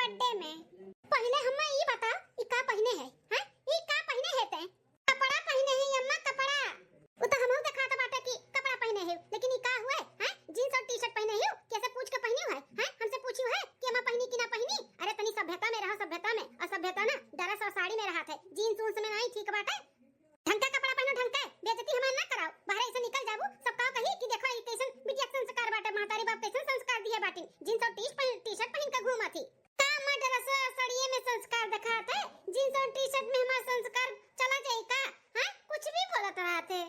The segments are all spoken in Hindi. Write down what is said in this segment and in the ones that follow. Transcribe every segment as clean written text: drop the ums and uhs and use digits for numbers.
बर्थडे में पहले हम्मा ई बता ई का पहने है हैं ई का पहने है ते कपड़ा पहने है अम्मा कपड़ा उ तो हमहु देखा त बाटे कि कपड़ा पहने है लेकिन ई का हुए हैं जींस और टी-शर्ट पहने है कैसे पूछ के पहनी है हैं हमसे पूछी है कि अम्मा पहनी कि ना पहनी अरे तनी सभ्यता में रहो सभ्यता में असभ्यता ना ड्रेस और साड़ी में रहा थे जींस उन्स में नहीं ठीक बाटे ढंग का कपड़ा पहनो ढंग का बेइज्जती हमार ना कराओ बाहर ऐसे निकल जाबू सब का कही कि देखो ई कैसन बिटिया संस्कार बाटे महतारी बाप कैसन संस्कार दिए बाटी जींस और टी-शर्ट पहन के घूमा थी का अम्मा ड्रेस साड़िए में संस्कार दिखाते जींस और टी-शर्ट में हमार संस्कार चला जाए का हैं कुछ भी बोलत रहते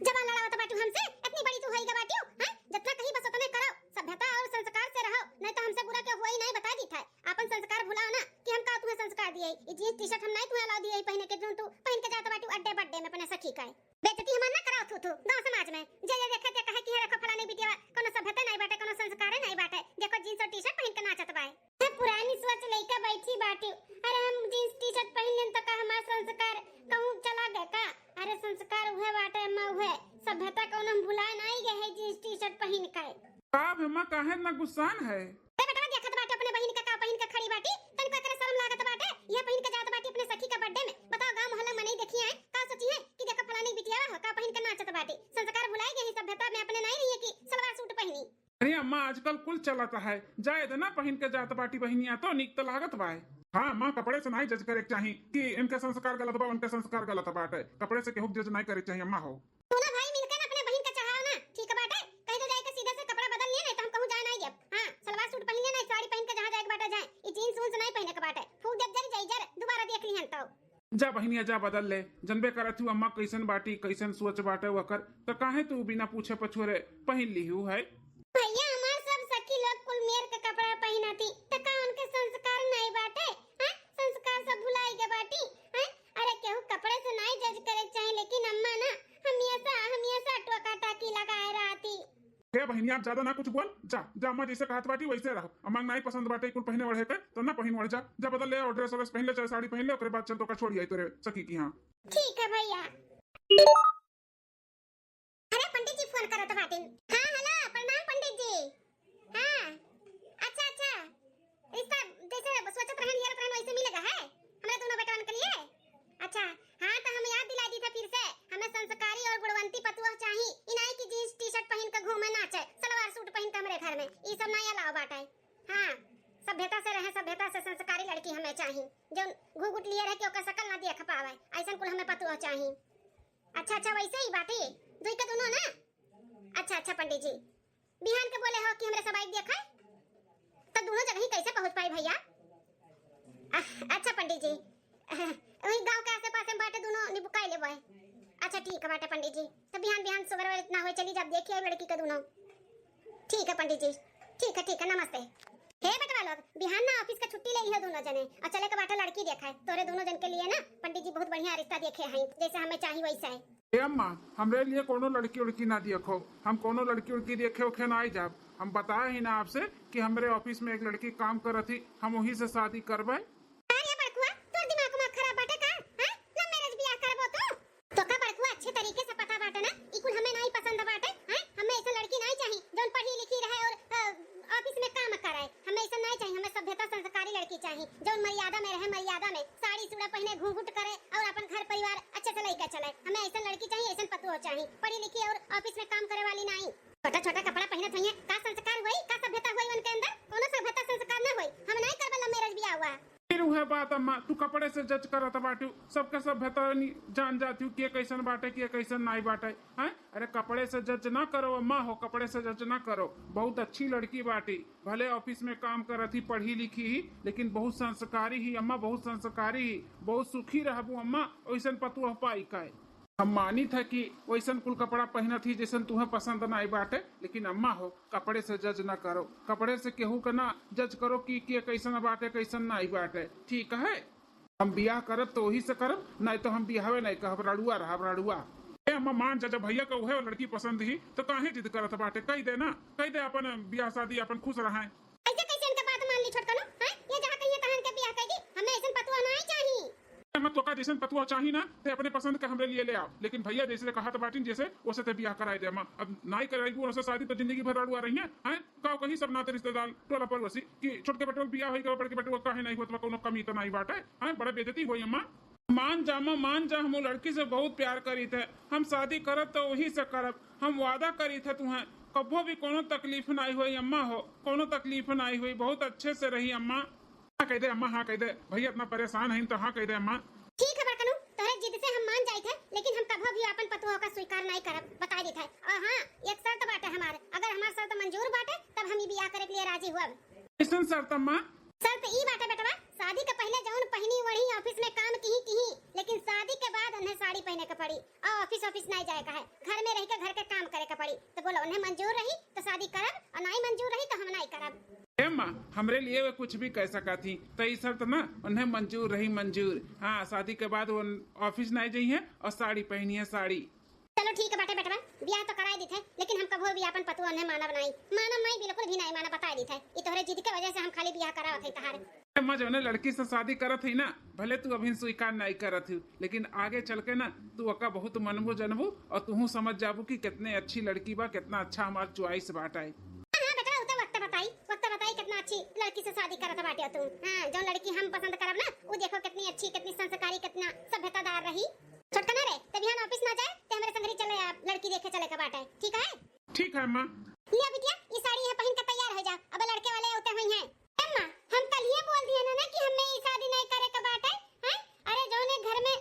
जवान लड़ावत बाटू हमसे इतनी बड़ी तू होई गा बाटू हैं जितना कहीं बस उतने करो सभ्यता और संस्कार से रहो नहीं तो हमसे बुरा क्या हुआ ही नहीं बता दी था अपन संस्कार भुलाओ ना कि हम का तुम्हें संस्कार दिए ई जींस टी-शर्ट हम नहीं तुम्हें ला दिए पहने के तू पहन के जात बाटू अड्डे बड्डे में अपने सखी का बेइज्जती हमार ना कराओ तू गांव समाज में जे देखे ते कहे कि रखो फलानी बिटिया कोनो सभ्यता नहीं बाटे कोनो संस्कार नहीं बाटे देखो जींस और टी-शर्ट पहन के नाचत बाए मैं पुरानी सोच लेके बैठी बाटू अरे हम जींस टी-शर्ट पहन लेन तो का हमार संस्कार कहूं चला गए का अरे संस्कार हुए बाटे अम्मा हुए सभ्यता को हम भुला नहीं गए है जींस टी-शर्ट पहन के अब हम्मा काहे ना गुस्सान है ए बेटा देखत बाटे अपने बहन का पहन के खड़ी बाटी तनको एकरा शर्म लागत बाटे ये पहन के जात बाटी अपने सखी का बर्थडे में बताओ गांव मोहल्ला में नहीं देखी है का सोची है कि देखो फलानी बिटिया हो का पहन के नाचत बाटी संस्कार भुलाई गई सभ्यता में अपने नहीं रही है कि सलवार सूट पहनी अरे अम्मा आजकल कुल चलता है जाए ना पहन के जात बाटी बहनिया तो निक तो लागत बाय हाँ माँ कपड़े से नहीं जज करे चाहिए कि इनके संस्कार गलत बा उनके संस्कार गलत बाटे कपड़े से केहू जज नहीं करे चाहिए अम्मा हो दोनों भाई मिलकर अपने बहन का चढ़ाओ ना ठीक है बाटे कहीं तो जाके सीधा से कपड़ा बदल लिए नहीं तो हम कहूं जाना ही अब हां सलवार सूट पहन लेना साड़ी पहन के जहां जाए बाटे जाए ये जींस उन्स नहीं पहने के बाटे फूक जब जरी जाई जर दोबारा देख लिहन तो जा बहनिया जा बदल ले जनबे करत हूँ अम्मा कैसन बाटी कैसन सोच बाटे वकर तो काहे तू बिना पूछे पछोरे पहन ली हूँ है भैया हमार सब सखी लोग कुल मेर का कपड़ा पहनाती त का उनके संस्कार नहीं बाटे हैं संस्कार सब भुलाई के बाटी हैं अरे केहू कपड़े से नहीं जज करे चाहे लेकिन अम्मा ना हमेशा टोका टाकी लगाए रहती क्या बहनिया ज्यादा ना कुछ बोल जा जा अम्मा जैसे कहत बाटी वैसे रहो अम्मा नहीं पसंद बाटे कुल पहने वढ़े के तो ना पहन वढ़ जा जा बदल ले और ड्रेस वरेस पहन ले चाहे साड़ी पहन ले ओकरे बाद चल तो का छोड़ी आई तोरे सखी की हां ठीक है भैया अरे पंडित जी फोन करत बाटे हां हेलो प्रणाम पंडित जी हां अच्छा रिश्ता जैसे सोचत रहन यार रहन वैसे मिलेगा है हमारे दोनों बेटवन के लिए अच्छा हां तो हम याद दिला दी था फिर से हमें संस्कारी और गुणवंती पतुआ चाहिए इनाई की जींस टी-शर्ट पहन कर घूमे नाचे सलवार सूट पहन के हमारे घर में ई सब नया लाओ बाटे हां सभ्यता से रहे सभ्यता से संस्कारी लड़की हमें चाहिए जो घुघुट लिए रहे कि ओकर शकल ना देख पावे ऐसन कुल हमें पतुआ चाहिए अच्छा वैसे ही बाटे दुई के दोनों ना अच्छा पंडित जी बिहान के बोले हो कि हमरे सबाई देखा तो दोनों जगह ही कैसे पहुंच पाई भैया अच्छा पंडित जी वही गांव के आस-पास में बाटे दोनों निपुकाई लेबे अच्छा ठीक है बाटे पंडित जी तो बिहान सुबह इतना होए चली जब देखिए लड़की के दोनों ठीक है पंडित जी ठीक है नमस्ते हे बेटा लोग बिहान ना ऑफिस का छुट्टी ले लियो दोनों जने और चले के बाटे लड़की देखा है तोरे दोनों जन के लिए ना पंडित जी बहुत बढ़िया रिश्ता देखे हैं जैसे हमें चाहिए वैसा है ए अम्मा हमरे लिए कोनो लड़की उड़की ना देखो हम कोनो लड़की उड़की देखे ओखे ना आई जाब हम बताए ही ना आपसे कि हमरे ऑफिस में एक लड़की काम करत थी हम वही से शादी करबे अरे बड़कुआ तोर दिमाग में खराब बाटे का हां लव मैरिज बियाह करबो तो का बड़कुआ अच्छे तरीके से पता बाटे ना ई कुल हमें नहीं पसंद बाटे हैं हमें ऐसा लड़की नहीं चाहिए जो पढ़ी लिखी रहे और ऑफिस में काम करे हमें ऐसा नहीं चाहिए हमें सभ्यता संस्कारी लड़की चाहिए जो मर्यादा में रहे मर्यादा में साड़ी चूड़ा पहने घूंघट करे और अपन घर परिवार अच्छे से लेकर चले हमें ऐसा लड़की चाहिए ऐसा पतुआ चाहिए पढ़ी लिखी और ऑफिस में काम करे वाली नहीं छोटा कपड़ा पहनत हइए का संस्कार होई का सभ्यता होई उनके अंदर कोनो सभ्यता संस्कार ना होई हम नहीं करबे लव मैरिज बियाह हुआ फिर वह बात अम्मा तू कपड़े से जज करत बाटू सबके सभ्यता जान जाती के कैसन बाटे के कैसन नहीं बाटे हैं अरे कपड़े से जज ना करो अम्मा हो कपड़े से जज ना करो बहुत अच्छी लड़की बाटी भले ऑफिस में काम करत ही पढ़ी लिखी ही लेकिन बहुत संस्कारी ही अम्मा बहुत संस्कारी ही बहुत सुखी रहबू अम्मा वैसन पतुआ पाई का हम मानी था कि वैसन कुल कपड़ा पहना थी जैसन तुम्हें पसंद नहीं बाटे लेकिन अम्मा हो कपड़े से जज ना करो कपड़े से केहू का ना जज करो कि कैसन बाटे कैसन नहीं बाटे ठीक है हम बियाह करब तो वही से करब नहीं तो हम बियाहवे नहीं कहब रड़ुआ रहब रड़ुआ अम्मा मान जा जब भैया का उहे लड़की पसंद ही तो काहे जिद करत बाटे कह दे अपन बियाह शादी अपन खुश रहें ऐसे कैसे इनका बात मान ली छोटकनो हैं ये जहां कहिए तहन के बियाह कर दी हमें ऐसन पतुआ नहीं चाहिए अम्मा तो का जैसे पतुआ चाहिए ना ते अपने पसंद का हमरे लिए ले आओ, लेकिन भैया जैसे कहा तो बाटिन जैसे वैसे ते ब्याह कराई दे अम्मा। अब नहीं कराई वो शादी तो जिंदगी भर अड़ुआ रही है हैं का कहीं सब नाते रिश्तेदार टोला पड़ोसी कि छोट के बेटो ब्याह होई के बड़ के बेटो काहे नहीं होत कोनो कमी तो नहीं बाटे हैं, बड़ा बेइज्जती होई अम्मा। मान जा अम्मा मान जा, हम लड़की से बहुत प्यार करी थे, हम शादी करब तो वही से करब, हम वादा करी थे तुम्हें कभो भी कोनो तकलीफ नहीं हुई अम्मा हो, कोनो तकलीफ नहीं हुई, बहुत अच्छे से रही अम्मा। हाँ कह दे अम्मा, हाँ कह दे, भैया इतना परेशान है तो हाँ कह दे अम्मा। ठीक है बड़कनू, तोहरे जिद से हम मान जाई थे, लेकिन हम कभो भी अपन पतुआ का स्वीकार नहीं करब, बता दी थे। और हाँ एक शर्त बाटे हमारे, अगर हमार शर्त मंजूर बाटे तब हम ई बियाह करे के लिए राजी हुआ। कैसन शर्त अम्मा? शर्त ई बाटे बेटवा, शादी के पहले जौन पहनी वही ऑफिस में काम की ही, लेकिन शादी के बाद उन्हें साड़ी पहने के पड़ी और ऑफिस नहीं जाए का है, घर में रह के घर के काम करे के पड़ी। तो बोलो उन्हें मंजूर रही तो शादी करब और नहीं मंजूर रही तो हम नहीं करब। अम्मा हमरे लिए वे कुछ भी कह सका थी, तो ये शर्त ना उन्हें मंजूर रही मंजूर। हाँ शादी के बाद वो ऑफिस नहीं जाई है और साड़ी पहनी है साड़ी। चलो ठीक है बेटे बेटवा, ब्याह तो कराई दी थे, लेकिन हम कभो भी अपन पतुआ उन्हें मानब नहीं, बिल्कुल भी नहीं माना, बता दी थे। ई तोहरे जिद के वजह से हम खाली ब्याह करावत है तहार। अम्मा जो लड़की से शादी करत है ना, भले तू अभी स्वीकार नहीं करत है, लेकिन आगे चल के ना तू अका बहुत मनबू जनबू और तू समझ जाबू कि कितने अच्छी लड़की बा, कितना अच्छा हमार चॉइस बाटा है। हाँ बेटा उते वक्त बताई कितना अच्छी लड़की से शादी करत बाटे तू। हां जो लड़की हम पसंद करब ना वो देखो कितनी अच्छी, कितनी संस्कारी, कितना सभ्यतादार रही। छोटका ना रे तभी हम ऑफिस ना जाए ते हमारे संगरी चले आप लड़की देखे चले का बाटे, ठीक है? ठीक है अम्मा। लिया बिटिया ये साड़ी है पहन के तैयार हो जा, अब लड़के वाले होते हुए हैं। अम्मा हम कल ही बोल दिए ना कि हमें ये शादी नहीं करे का बाटे हैं। अरे जोने घर में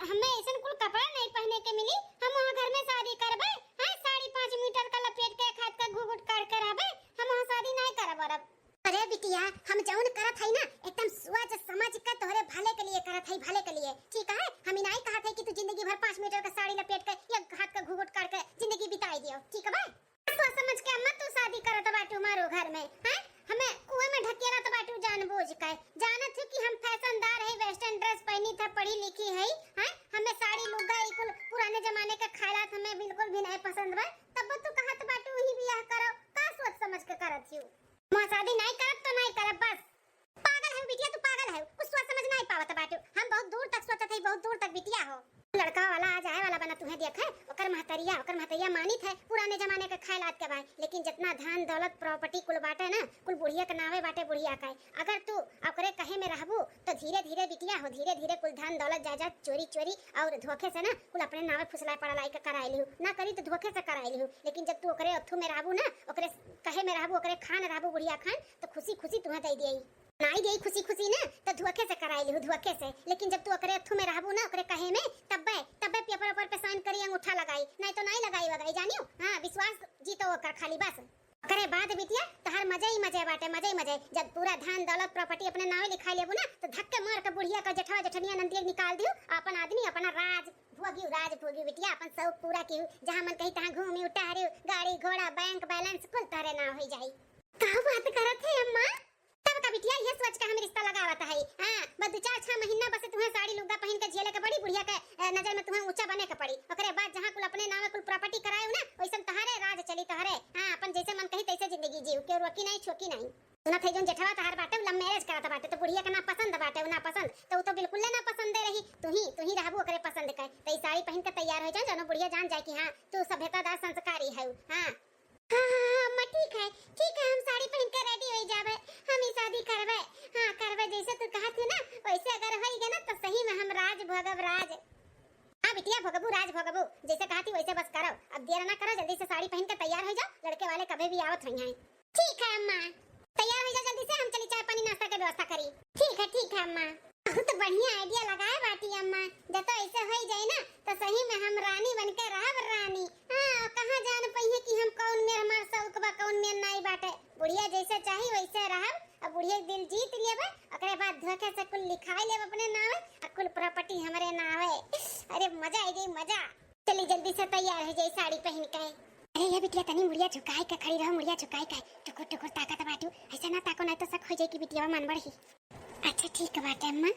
हमें ऐसा कुल कपड़ा नहीं पहने के मिली, हम वहां घर में शादी करबे हैं, साड़ी 5 मीटर का लपेट के हाथ का घुघुट काट कर आबे, हम वहां शादी नहीं करब। अरे बिटिया हम जौन करत है ना एकदम सोच समझ के तोहरे भले के लिए करत है, भले के लिए, ठीक है? हम नहीं कहत है कि तू जिंदगी भर 5 मीटर का साड़ी लपेट के या हाथ का घुघुट काट के जिंदगी बिताई दियो, ठीक है भाई? सोच समझ के अम्मा तू शादी करत बाटू मारो घर में हैं, हमें कुएं में ढकेला तो बाटू जानबूझ के, जानत है कि हम फैशनदार है, वेस्टर्न ड्रेस पहनी था, पढ़ी लिखी है हैं, हमें साड़ी लुगा इकुल पुराने जमाने के ख्यालात हमें बिल्कुल भी नहीं पसंद बा, तब तू कहत बाटू ही बियाह करो, का सोच समझ के करत हूं? मैं शादी नहीं करब तो नहीं करब बस। पागल है बिटिया, तू पागल है, कुछ सोच समझ नहीं पावत बाटू। हम बहुत दूर तक सोचत है, बहुत दूर तक बिटिया हो। लड़का वाला आ जाए वाला बना तुम्हें देखे, ओकर महतरिया मानित है पुराने जमाने के ख्यालात के बारे, लेकिन जितना धन दौलत प्रॉपर्टी कुल बाटे ना कुल बुढ़िया के नावे बाटे, बुढ़िया का। अगर तू ओकरे कहे में रहबू तो धीरे धीरे बिटिया हो, धीरे धीरे कुल धन दौलत जायदाद चोरी चोरी और धोखे से ना कुल अपने नावे फुसलाई पड़लाई के कराई लिहू, ना करी तो धोखे से कराई लिहू। लेकिन जब तू ओकरे अथू में रहबू ना, ओकरे कहे में रहबू, ओकरे खान रहबू बुढ़िया खान, तो खुशी खुशी तुम्हें दे दिए नहीं दे खुशी खुशी ना तो धोखे से कराई लिहू, धोखे से। लेकिन जब तू ओकरे अथू में रहबू ना, ओकरे कहे में, तब्बे पेपर ऊपर पे साइन करी अंगूठा लगाई, नहीं तो नहीं लगाई वगाई, जानियो? हां विश्वास जीतो ओकर खाली बस। करे बाद बिटिया तहार मजे ही मजे बाटे, मजे ही मजे। जब पूरा धन दौलत प्रॉपर्टी अपने नावे लिखा लेबू ना तो धक्के मार के बुढ़िया का जेठवा जेठनिया नंदिया निकाल दियो, अपन आदमी अपना राज भोगी बिटिया, अपन सब पूरा की जहां मन कहीं तहां घूमी उटारी, गाड़ी घोड़ा बैंक बैलेंस कुल तारे ना हो जाई। का बात करत है अम्मा? तब का बिटिया ये सोच के हम रिश्ता लगावत है। हां बस 2-4-6 महीना बस तुम्हें साड़ी लुगा पहन के झेले के पड़ी, बुढ़िया के नजर में तुम्हें ऊंचा बने के पड़ी। ओकरे बाद जहां कुल अपने नाम कुल प्रॉपर्टी करायो ना वैसन तहारे राज चली तहरे। हां अपन जैसे मन कही तैसे जिंदगी जीव, के रोकी नहीं छोकी नहीं। सुना थे जोन जेठवा तहार बाटे लव मैरिज कराता बाटे, तो बुढ़िया के ना पसंद बाटे, ना पसंद तो तो बिल्कुल ना पसंद रही, तू ही रहबू ओकरे पसंद के। तो साड़ी पहन के तैयार हो जा, जनो बुढ़िया जान जाए कि हां तू सभ्यतादार संस्कारी है। हां हां ठीक है हम साड़ी पहन के रेडी हो जाबे, हम ही शादी करबे। हां करबे जैसे तू कहत है ना वैसे अगर होइगे ना तो सही में हम राज भोगब राज। हां बिटिया भोगबू राज भोगबू, जैसे कहती वैसे बस करो, अब देर ना करो, जल्दी से साड़ी पहन के तैयार हो जा, लड़के वाले कभी भी आवत रही हैं। ठीक है अम्मा तैयार हो जा जल्दी से, हम चली चाय पानी नाश्ता के व्यवस्था करी। ठीक है अम्मा। बहुत बढ़िया आइडिया लगाए बाटी अम्मा, जब तो ऐसे हो जाए ना तो सही में हम रानी बनके रहब रानी। हां कहां जान पइहे कि हम कौन में हमार शौक बा कौन में नहीं बाटे, बुढ़िया जैसे चाही वैसे रहब, अब बुढ़िया दिल जीत लेबे, ओकरे बाद धोखे से कुल लिखाई लेब अपने नाम और कुल प्रॉपर्टी हमरे नावे। अरे मजा आ गई मजा। चली जल्दी से तैयार हो जाई साड़ी पहन के। अरे ये बिटिया तनी मुड़िया झुकाई के खड़ी रहो, मुड़िया झुकाई के टुकुर टुकुर ताकत बाटू, ऐसा ना ताको नहीं तो शक हो जाए कि बिटिया मन बढ़ी। अच्छा ठीक बाटे अम्मा।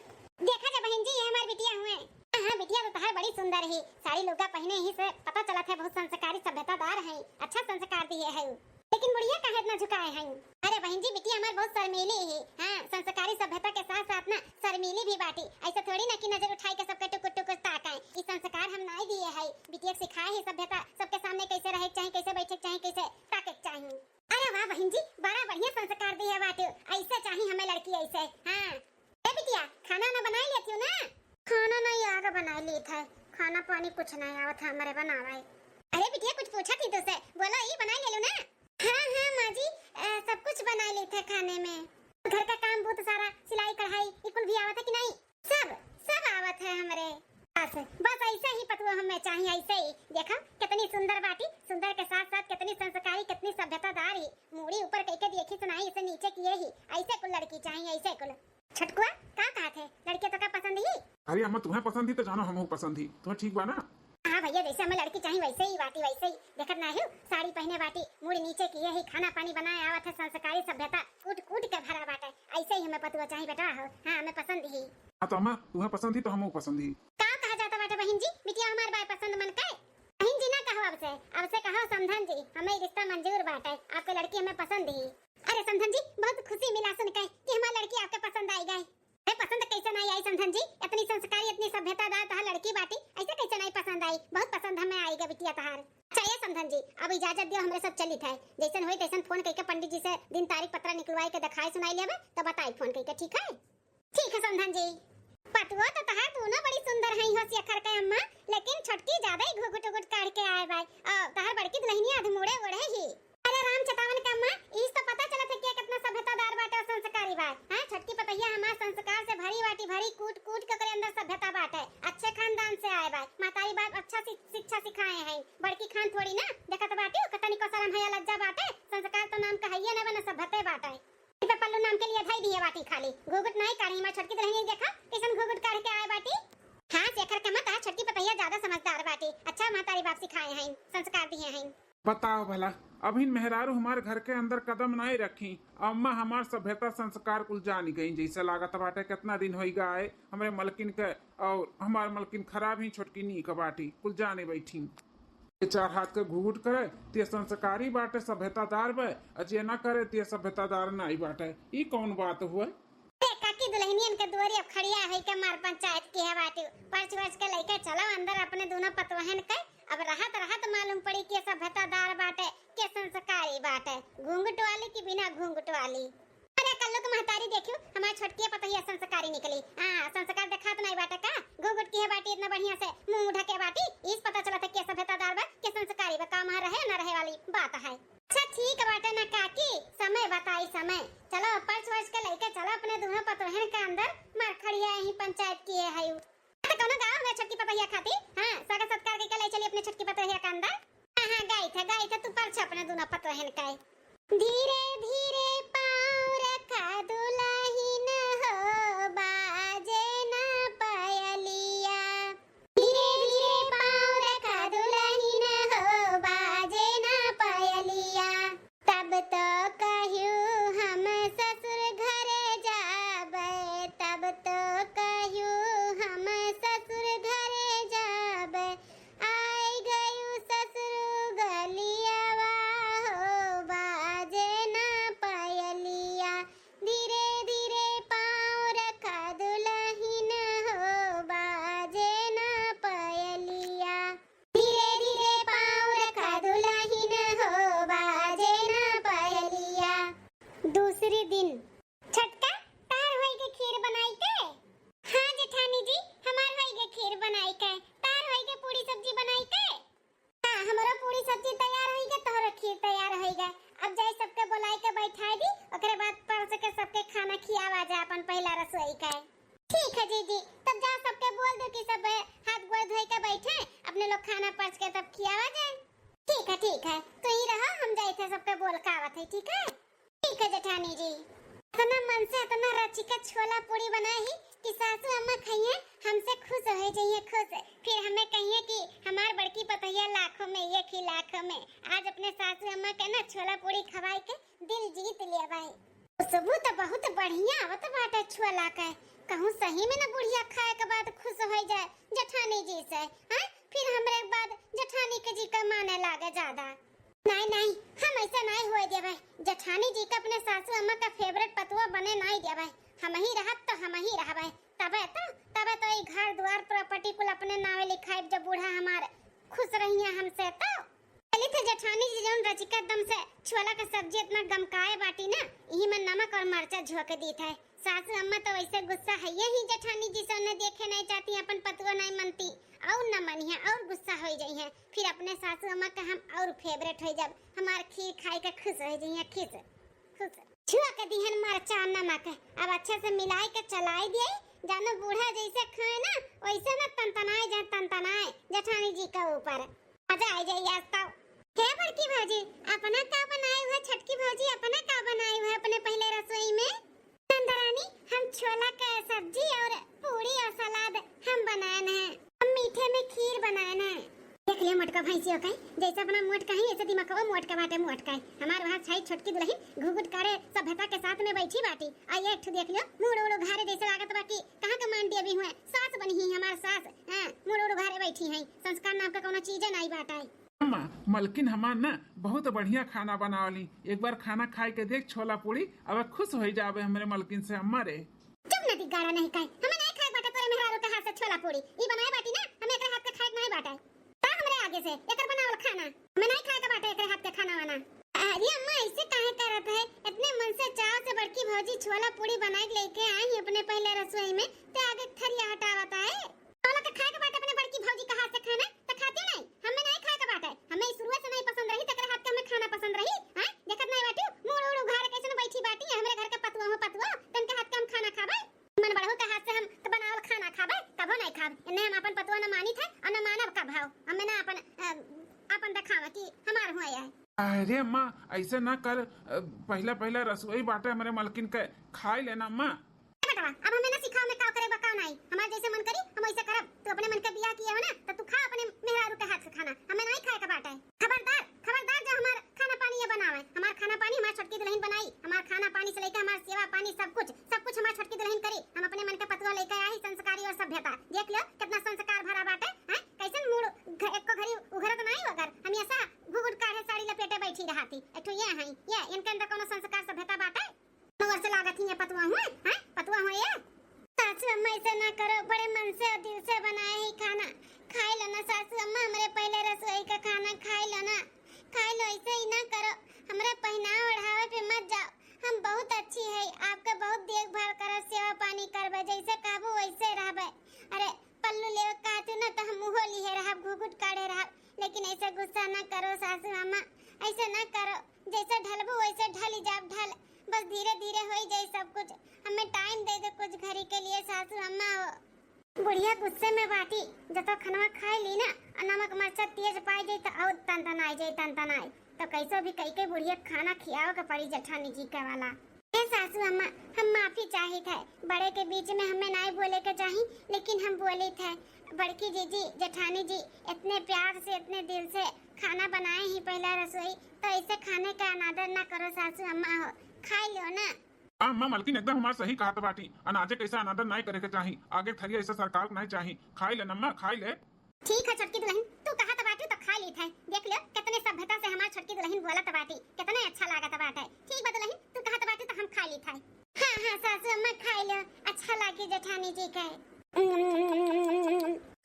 देखा जा बहन जी ये हमारी बिटिया हुए। हां बिटिया तो तहार बड़ी सुंदर है, साड़ी लुगा पहने ही से पता चला था बहुत संस्कारी सभ्यतादार है, अच्छा संस्कार दिए है। लेकिन बुढ़िया काहे इतना झुकाए हैं? अरे बहन जी बिटिया हमार बहुत शर्मीली है। हां संस्कारी सभ्यता के साथ साथ ना शर्मीली भी बाटी। ऐसे थोड़ी ना कि नजर उठाई के सबके टुकुर टुकुर ताकाए। ई संस्कार हम नहीं दिए है। बिटिया के सिखाए है सभ्यता सबके सामने कैसे रहे चाहिए, कैसे बैठे चाहिए, कैसे ताके चाहिए। अरे वाह बहन जी बड़ा बढ़िया संस्कार दिए बाटे। ऐसे चाहिए हमें लड़की ऐसे। हां ए बिटिया खाना ना बनाई लेती हो ना? खाना नहीं आगे बना ली था। खाना पानी कुछ नहीं आवत है हमारे बनावे। अरे बिटिया कुछ पूछा थी तुझसे, बोलो ये बना ले लो ना। हाँ हाँ माँ जी सब कुछ बना ली थे खाने में। घर का काम बहुत सारा सिलाई कढ़ाई इकुल भी आवत है कि नहीं? सब सब आवत है हमारे बस ऐसे ही पतुआ हमें चाहिए ऐसे ही। देखा कितनी सुंदर बाटी, सुंदर के साथ साथ कितनी संस्कारी, कितनी सभ्यतादार ही। मूड़ी ऊपर कह के देखी सुनाई इसे नीचे किए ही। ऐसे कुल लड़की चाहिए ऐसे कुल। छटकुआ का कहा थे लड़के तो का पसंद ही? अरे अम्मा तुम्हें पसंद थी तो जानो हमहू पसंद थी। तुम्हें ठीक बा ना? हाँ भैया जैसे हमें लड़की चाहिए वैसे ही बाटी वैसे ही। देखत ना है साड़ी पहने बाटी, मुड़ी नीचे किए ही, खाना पानी बनाए आवत है, संस्कारी सभ्यता कूट कूट के भरा बाटे। ऐसे ही हमें पतुआ चाहिए बेटा। हो हाँ हमें पसंद ही। हाँ तो अम्मा तुम्हें पसंद थी तो हमहू पसंद ही। का कहा जाता बाटे बहन जी? बिटिया हमार बाय पसंद मन के बहन जी ना कहो अब से कहो समधन जी हमें रिश्ता मंजूर बाटे। आपके लड़की हमें पसंद ही। अरे समधन जी बहुत खुशी मिला सुन के कि हमारी लड़की आपके पसंद आई गई। पसंद कैसे नहीं आई समधन जी? इतनी संस्कारी इतनी सभ्यतादार तहार लड़की बाटी, ऐसे कैसे नहीं पसंद आई? बहुत पसंद हमें आएगा बिटिया तहार। चाहिए समधन जी अब इजाजत दियो हमरे सब चली थे। जैसन होई तैसन फोन करके पंडित जी से दिन तारीख पत्रा निकलवाई के दिखाई सुनाई लेबे तो बताई फोन करके। ठीक है समधन जी। पतुआ तो तहार दोनों बड़ी सुंदर है होशिया खर के अम्मा, लेकिन छोटकी ज्यादा ही घुघुट घुघुट काट के आए भाई। तहार बड़की दुल्हनिया अधमोड़े ओढ़े ही। अरे राम चतावन के अम्मा इस तो पता चला था कि कितना सभ्यतादार बाटे और संस्कारी बा। हां छोटकी पतैया हमार संस्कार से भरी बाटी, भरी कूट कूट के करे अंदर सभ्यता बाटे। अच्छे खानदान से आए बा। मातारी बाप अच्छा शिक्षा सिखाए हैं। बड़की खान थोड़ी ना देखत बाटी कतनी को शर्म है लज्जा बाटे। संस्कार तो नाम कहिए ना बना सभ्यता बाटे। पे पल्लू नाम के लिए धाई दिए बाटी खाली घुघुट नहीं काढ़ी। मैं छोटकी दुल्हनिया देखा कैसन घुघुट काढ़ के आए बाटी। हां शेखर के मत छोटकी पतैया ज्यादा समझदार बाटी। अच्छा मातारी बाप सिखाए हैं, संस्कार दिए हैं। बताओ भला अभी मेहरारू हमारे घर के अंदर कदम नहीं रखी, अम्मा हमार सभ्यता संस्कार कुल जानी गई। जैसे लागत बाटे कितना दिन होई गए हमारे मलकिन के, और हमार मलकिन खराब ही छोटकी नी का बाटी कुल जाने बैठी। ये चार हाथ के घूट करे ते संस्कारी बाटे सभ्यतादार बे, अजे ना करे ते सभ्यतादार नहीं बाटे। ई कौन बात हुआ? काकी दुल्हनियन के दुआरी अब खड़िया है के मार पंचायत की है बाटी। पर्च वर्च के लेके चलो अंदर अपने दोनों पतवहन के। अब रहत मालूम पड़ी कि सभ्यतादार बाटे के संस्कारी बाटे। घूंघट वाली की बिना घूंघट वाली। अरे कल्लू के महतारी देखियो हमारी छोटकी पतैया संस्कारी निकली। हां संस्कार दिखात नहीं बाटे का? घूंघट की है बाटी इतना बढ़िया से मुंह ढके बाटी। इस पता चला था कि सभ्यतादार बा के संस्कारी बा। काम रहे ना रहे वाली बात है। अच्छा ठीक बाटे ना काकी समय बताई समय। चलो पर्च वर्च के लेके चलो अपने दोनों पतोहन के अंदर मार खड़िया ही पंचायत की है। तो कोनो गांव में छोटकी पतैया खाती। हां स्वागत सत्कार के ले चली अपने छोटकी पतैया के अंदर। हां गई थे तू पर्च अपने दोनों पतोहन के। धीरे धीरे पाँव रखा दुल्हन हो बाजे ना पायलिया। धीरे धीरे पाँव रखा दुल्हन हो बाजे ना पायलिया। तब तो कहियो हम ससुर घरे जाबे, तब तो कहियो हम ससुर घरे जाबे। आई गयो ससुर गलियावा हो बाजे ना पायलिया। धीरे धीरे पाँव रखा दुल्हन हो बाजे ना पायलिया। धीरे धीरे पाँव रखा दुल्हन हो बाजे ना पायलिया। दूसरी दिन छटका तार होई के खीर बनाई के। हाँ जेठानी जी हमार होई के खीर बनाई के। तार होई के पूरी सब्जी बनाई के। हाँ हमारा पूरी सब्जी तैयार होई के तोहरा खीर तैयार होई गए। अब जाए सबके बुलाई के बैठाई दी ओकरे बाद परस के सबके खाना खियावा जा अपन पहला रसोई के। ठीक है जी तब जा सबके बोल दो कि सब हाथ गोड़ धोई के बैठे अपने लोग खाना परस के तब खियावा जाए। ठीक है तो ही रहा हम जाए थे सबके बोल का आवत है। ठीक है जेठानी जी। इतना मन से इतना रची का छोला पूरी बनाई कि सासू अम्मा खाइए हमसे खुश हो जाइए खुश। फिर हमें कहिए कि हमार बड़की पतैया लाखों में एक ही लाखों में आज अपने सासू अम्मा के ना छोला पूरी खवाई के दिल जीत लिया भाई। खुशबू तो बहुत बढ़िया आवत बाटे छोला के। कहूँ सही में ना बुढ़िया खाए के बाद खुश हो जाए जेठानी जी से। हां फिर हमरे बाद जेठानी के जी का माने लागे ज्यादा। नहीं नहीं, हम ऐसा नहीं हुए देवे। जेठानी जी का अपने सासू अम्मा का फेवरेट पतुआ बने नहीं देवे। हम ही रहब तो हम ही रहबे। तबे तो ये घर द्वार प्रॉपर्टी कुल अपने नावे लिखाए जब बूढ़ा हमारे खुश रहिए हमसे। तो पहले थे जेठानी जी जौन रचिका दम से छोला का सब्जी इतना गमकाए बाटी ना, यही में नमक और मिर्चा झोंक दी था। सासू अम्मा तो वैसे गुस्सा है ही जेठानी जी से देखे नहीं चाहती, अपन पतुआ नहीं मनती और न मनिया और गुस्सा हो जाई है। फिर अपने सासू अम्मा का हम और फेवरेट हो जब हमार खीर खाए के खुश हो जाई है। खुश छुआ के दिहन मिर्चा नमक अब अच्छे से मिलाई के चलाई दिए। जानो बूढ़ा जैसे खाए ना वैसे ना तनतनाए जेठानी जी का ऊपर मजा आ जाए। आज तो क्या बड़की भाजी अपना का बनाए हुए, छटकी भाजी अपना का बनाए हुए अपने पहले रसोई में? नंदरानी हम छोला का सब्जी और पूरी और सलाद हम बनाए हैं। हम मीठे में खीर बनाए हैं। देख लिया मोटका भैंसियों का जैसे अपना मोटका है ऐसे दिमाग मोटका बाटे मोटका है। हमारे वहाँ छाई छोटकी दुल्हन घुघुट करे सभ्यता के साथ में बैठी बाटी। आइए ठु देख लियो मुड़ उड़ घारे जैसे लागत बाकी कहाँ का मान दिया भी हुए। सास बनी ही हमार सास, हां मुड़ उड़ घारे बैठी है। संस्कार नाम का कोनो चीज नहीं बाटा है। अम्मा मलकिन हमार ना बहुत बढ़िया खाना बनावली। एक बार खाना खाए के देख छोला पूरी, अब खुश हो जावे हमरे मलकिन से। अम्मा रे चुप न दी गाड़ा नहीं खाए, हमें नहीं खाए बाटे तोरे मेहरारू के हाथ से छोला पूरी। ई बनाए बाटी ना हमें एकरे हाथ के खाए नहीं बाटा है। ता हमरे आगे से एकर बनावल खाना हमें नहीं खाए के बाटे एकरे हाथ के खाना वाना। अरे अम्मा ऐसे काहे करत है? इतने मन से चाव से बड़की भौजी छोला पूरी बनाए लेके आई अपने पहले रसोई में ते आगे थरिया हटावत है। छोला के खाए के बाटे अपने बड़की भौजी का हाथ से खाना त खाती नहीं, हमें नहीं खाए के बाटे। हमें शुरू से नहीं पसंद रही तकरे हाथ के हमें खाना पसंद रही। हां देखत नहीं बाटी मुड़ उड़ उघारे कैसे बैठी बाटी हमरे घर के पतुआ हो पतुआ तन के हाथ के हम खाना खाबे। मन बड़ो के हाथ से हम बनावल खाना खाबे कबो नहीं खाब। इन्हें हम अपन पतुआ न मानी थे और न मानव का भाव हमें ना अपन दिखावा कि हमार हुआ है। अरे अम्मा ऐसे ना कर, पहला रसोई बाटे हमारे मलकिन के खाई लेना। अम्मा बेटा अब हमें ना सिखाओ मैं का करे बका नहीं। हमार जैसे मन करी हम वैसे करब। तू अपने मन का बियाह किया हो ना तो तू खा अपने मेहरारू के हाथ से खाना, हमें नहीं खाए का बाटा है। खबरदार जो हमार खाना पानी ये बनावे। हमार खाना पानी हमार छोटकी दुल्हन बनाई। हमार खाना पानी से लेकर हमार सेवा पानी सब कुछ हमार छोटकी दुल्हन करी। हम अपने मन का पतुआ लेकर आई संस्कारी और सभ्यता। देख लो कितना संस्कार भरा बाटे हैं। कैसन मूड एक को घरी उघरत नहीं अगर हम ऐसा घुघुट काढ़े साड़ी लपेटे बैठी रहती। एठो ये है ये इनके अंदर कोनो संस्कार सभ्यता बाटे नवर से लागत ही है पतुआ हुए हैं पतुआ हुए ये। सासू अम्मा ऐसा ना करो, बड़े मन से और दिल से बनाए ही खाना खाए लो ना। सासू अम्मा हमारे पहले रसोई का खाना खाए लो ना, खाए लो। ऐसे ही ना करो, हमारा पहनावा ओढ़ावे पे मत जाओ। हम बहुत अच्छी है, आपका बहुत देखभाल करो, सेवा पानी करबे जैसे कहबो वैसे रहबे। अरे पल्लू ले कहतू ना तो हम मुहो लिए रहब घुघुट काढ़े रहब। लेकिन ऐसा गुस्सा ना करो सासू अम्मा, ऐसा ना करो। जैसे ढलबो वैसे ढल जाब ढल, बस धीरे धीरे हो जाए सब कुछ। हमें टाइम दे दो कुछ घड़ी के लिए सासू अम्मा। बुढ़िया गुस्से में बाटी जब तक खाना खाई ली ना नमक मिर्चा तेज पाई जाए तो और तनतनाई तो कैसे भी कई के बुढ़िया खाना खियाओ के पड़ी जेठानी जी का वाला। ए सासू अम्मा हम माफी चाही थे, बड़े के बीच में हमें नहीं बोले के चाही लेकिन हम बोले थे। बड़की जीजी जेठानी जी इतने प्यार से इतने दिल से खाना बनाए ही पहला रसोई, तो ऐसे खाने का अनादर ना करो सासू अम्मा। हो खाई लो ना। अम्मा मलकिन एकदम हमार सही कहा बाटी। अनाजे कैसा अनादर नहीं करे के चाही, आगे थरिया ऐसा सरकार नहीं चाही। खाई ले अम्मा खाई ले। ठीक है छोटकी दुल्हन तू कहा तो बाटी तो खा ली थे। देख लो कितने सभ्यता से हमार छोटकी दुल्हन बोला तो बाटी कितना अच्छा लगा तो बाटे। ठीक बा दुल्हन तू कहा तो बाटी तो हम खा ली थे। हां सासू अम्मा खाई लो, अच्छा लगे जेठानी जी के।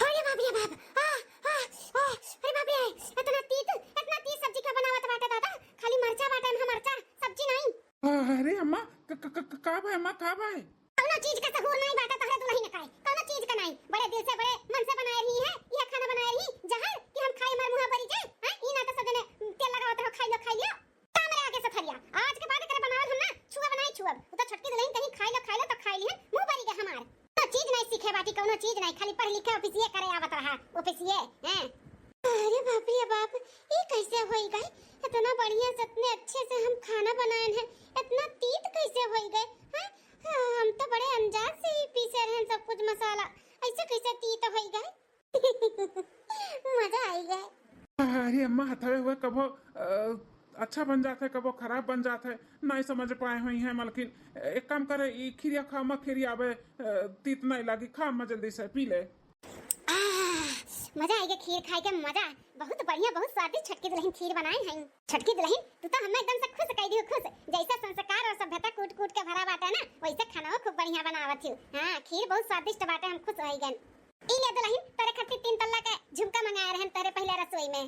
अरे बाप रे बाप अरे बाप रे इतना तीत सब्जी का बनावत बाटे दादा। खाली मिर्चा बाटे हम मिर्चा सब्जी नहीं। अरे अम्मा का भाई अम्मा का भाई कोनो चीज का सहूर नहीं बाटा तोहरे दुल्हन का कोनो चीज का नहीं। बड़े दिल से बड़े मन से बनाए रही है ये खाना बनाए रही जहर कि हम खाई मर मुंह भरी जाए। हां ई ना तो सजने तेल लगावत रहो खाई लो तामरे आगे से थरिया। आज के बाद करे बनावल हम ना छुआ बनाई छुआ तो छोटकी दुल्हन कहीं खाई लो तो खाई ली है मुंह भरी के हमार। तो चीज नहीं सीखे बाटी कोनो चीज नहीं, खाली पढ़ लिखे ऑफिसिए करे आवत रहा ऑफिसिए हैं। अरे बाप रे बाप ये कैसे होई गई? इतना बढ़िया से इतने अच्छे से हम खाना बनाए हैं, इतना तीत कैसे होई गए? हम तो बड़े अंदाज से ही पीसे रहे सब कुछ मसाला, ऐसे कैसे तीत होई गए? मजा आई गए। अरे अम्मा हथवे हुए कबो अच्छा बन जाता है कबो खराब बन जाता है, नहीं समझ पाए हुई हैं मलकिन। एक काम करे ई खीरिया खा, खीरी आवे तीत नहीं लगी, खा अम्मा जल्दी से पी ले। मजा आएगा खीर खाए के मजा। बहुत बढ़िया बहुत स्वादिष्ट छटकी दुल्हन खीर बनाई हैं। छटकी दुल्हन तू तो हमें एकदम से खुश कर दियो खुश। जैसा संस्कार और सभ्यता कूट कूट के भरा बाटे ना वैसे खाना खूब बढ़िया बनावत हूं। हां खीर बहुत स्वादिष्ट बाटे हम खुश होई गन। ई ले दुल्हन तेरे खातिर 3 तल्ला का झुमका मंगाए रहन तेरे पहले रसोई में।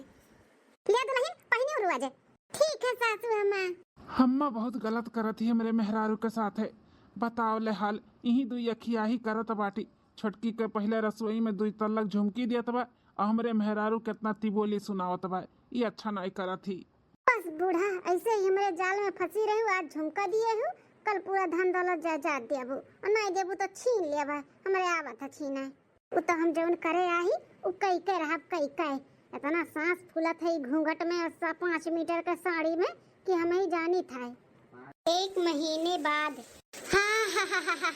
ले दुल्हन पहने और आज ठीक है सासू अम्मा। हम्मा बहुत गलत करत ही हमरे मेहरारू के साथ है। बताओ ले हाल यही दुई अखिया ही करत बाटी। छोटकी के पहले रसोई में 2 तल्लक झुमकी दियत बा और हमरे मेहरारू कितना तिबोली सुनावत बा। ये अच्छा नहीं करत ही। बस बूढ़ा ऐसे ही हमरे जाल में फंसी रहू। आज झुमका दिए हूँ कल पूरा धन दौलत जायदाद देबू और नहीं देबू तो छीन लेबा। हमरे आवत है छीना उ तो हम जौन करे आही उ कई के रहब कई के। इतना सांस फूलत है घूंघट में और 5 मीटर के साड़ी में कि हम ही जानी था। 1 महीने बाद हाँ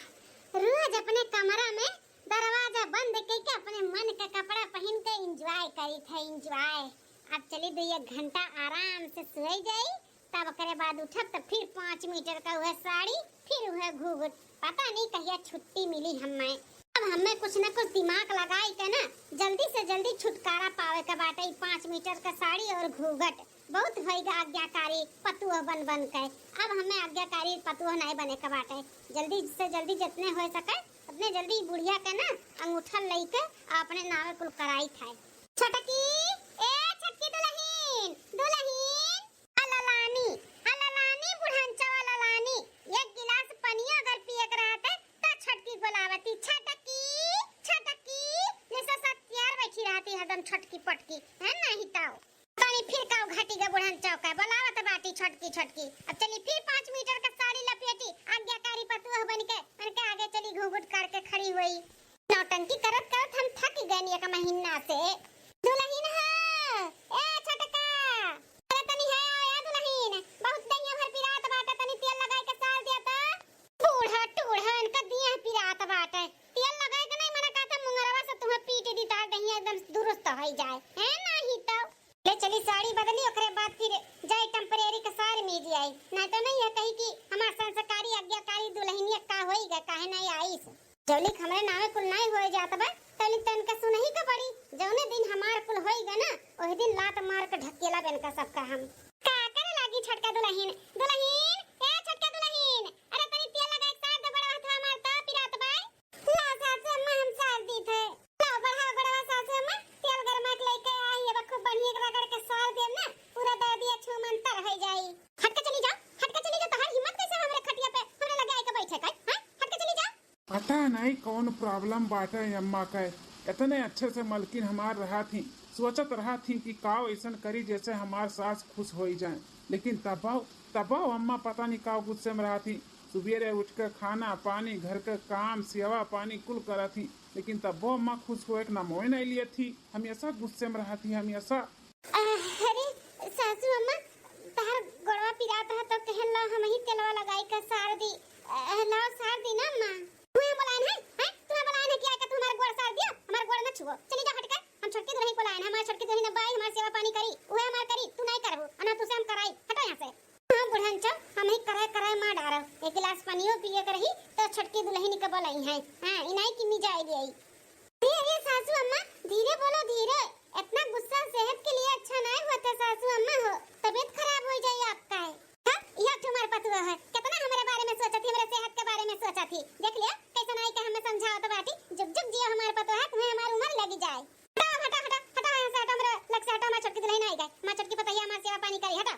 रोज अपने कमरा में दरवाजा बंद करके अपने मन का कपड़ा पहन के एंजॉय करी था एंजॉय। अब चली 2 घंटा आराम से सोई जाई तब करे बाद उठब तो फिर 5 मीटर का वह साड़ी फिर वह घूंघट। पता नहीं कहिया छुट्टी मिली हमें। अब हमें कुछ न कुछ दिमाग लगाई के ना जल्दी से जल्दी छुटकारा पावे का बाटे। 5 मीटर का साड़ी और घूंघट बहुत होएगा आज्ञाकारी पतुआ बन बन के। अब हमें आज्ञाकारी पतुआ नहीं बने का बाटे। जल्दी से जल्दी जितने हो सके उतने जल्दी बुढ़िया के ना अंगूठा लेके अपने नावे कुल कराई था। छटकी ए छटकी दुल्हन दुल्हन अललानी बुढ़ांचा अललानी 1 गिलास पानी अगर पिए के रहते तो छटकी बुलावती। छटकी छटकी जैसे सत्यार बैठी रहती हरदम छटकी पटकी है नहीं ताऊ पानी फिर काऊ घाटी का बुढ़ांचा का बुलावत बाटी छटकी छटकी। अब चली फिर 5 मीटर का साड़ी लपेटी आज्ञाकारी पतुआ बन के आगे चली घूंघट करके खड़ी हुई। नौटंकी करत करत हम थक गए 1 महीना से। दुल्हन है ए छटका अरे तनी है ए दुल्हन बहुत दैया भर पिरात बाटे तनी तेल लगाए के साल दिया त बूढ़ा टूढ़ा इनका दिया पिरात बाटे। तेल लगाए के नहीं मना कहता मुंगरवा से तुम्हें पीट दी तार दहिया एकदम दुरुस्त हो जाए है नहीं तो ले चली साड़ी बदली ओकरे बाद फिर जाए टेम्परेरी के सारी में आई। नहीं तो नहीं है कहीं कि हमार संस्कारी आज्ञाकारी दुल्हनिया का होईगा काहे नहीं आई। जौली हमरे नावे कुल नहीं होए जात बा तनी तन के सुनही का पड़ी। जौने दिन हमार कुल होईगा ना ओही दिन लात मार के ढकेला बन का सबका हम का करे लागी छटका दुल्हन दुल्हन ए छटका दुल्हन अरे तनी तेल लगा के साथ बड़ा हाथ हमार ता पिरात बाई ला साथ अम्मा हम साथ दी थे ला बड़ा बड़ा साथ अम्मा तेल गरमा के लेके आई ये खूब बढ़िया के रगड़ के साल देम ना पूरा दर्दिया छू मंतर हो जाई। हटके चली जा तोहार हिम्मत कैसे हमरे खटिया पे हमरे लगाए के बैठे का हां हटके चली जा। पता नहीं कौन प्रॉब्लम बाटे अम्मा का। इतने अच्छे से मलकिन हमार रहा थी सोचत रहा थी कि काव ऐसा करी जैसे हमार सास खुश हो जाए। लेकिन तबाव अम्मा पता नहीं काव गुस्से में रहा थी। सुबेरे उठ कर खाना पानी घर के काम सेवा पानी कुल करा थी लेकिन तब वो अम्मा खुश हुए ना मोए नहीं लिए थी। हमेशा गुस्से में रहा थी हमेशा। अरे सासू अम्मा तार गोड़वा पिरात है तो कहन ला हम ही तेलवा लगाई का सार दी लाओ सार दी ना अम्मा। तुम्हें बुलाए हैं तुम्हें बुलाए हैं क्या का तुम्हारा गोड़ सार दिया हमारा गोड़ न छुओ चली जा हटके। हम छटकी दुल्हन को लाए हमारे छटकी दुल्हन बाई हमारी सेवा पानी करी ओए हमार करी तू नहीं करबो अना तुसे हम कराई हटो यहां से। हां बुढ़ांचा हम ही कराए मार डारो 1 गिलास पानीओ पिए के रही तो छटकी दुल्हन के बोलाई है। हां इनाई की मी जाए गई। अरे सासू अम्मा धीरे बोलो धीरे इतना गुस्सा सेहत के लिए अच्छा नहीं होता सासू अम्मा हो तबीयत खराब हो जाए आपका है। हां यह तुम्हारा पतुआ है कितना हमारे बारे में सोचा थी हमारे सेहत के बारे में सोचा थी देख लिया कैसा नहीं कि हमें समझाओ तो बाटी जुग जुग जियो हमारे पतुआ है तुम्हें हमारी उम्र लगी जाए। हटा यहां से हटा मेरे लग से हटा मैं छटकी दुल्हन आई गई मैं छटकी पता है हमारी सेवा पानी करी हटा।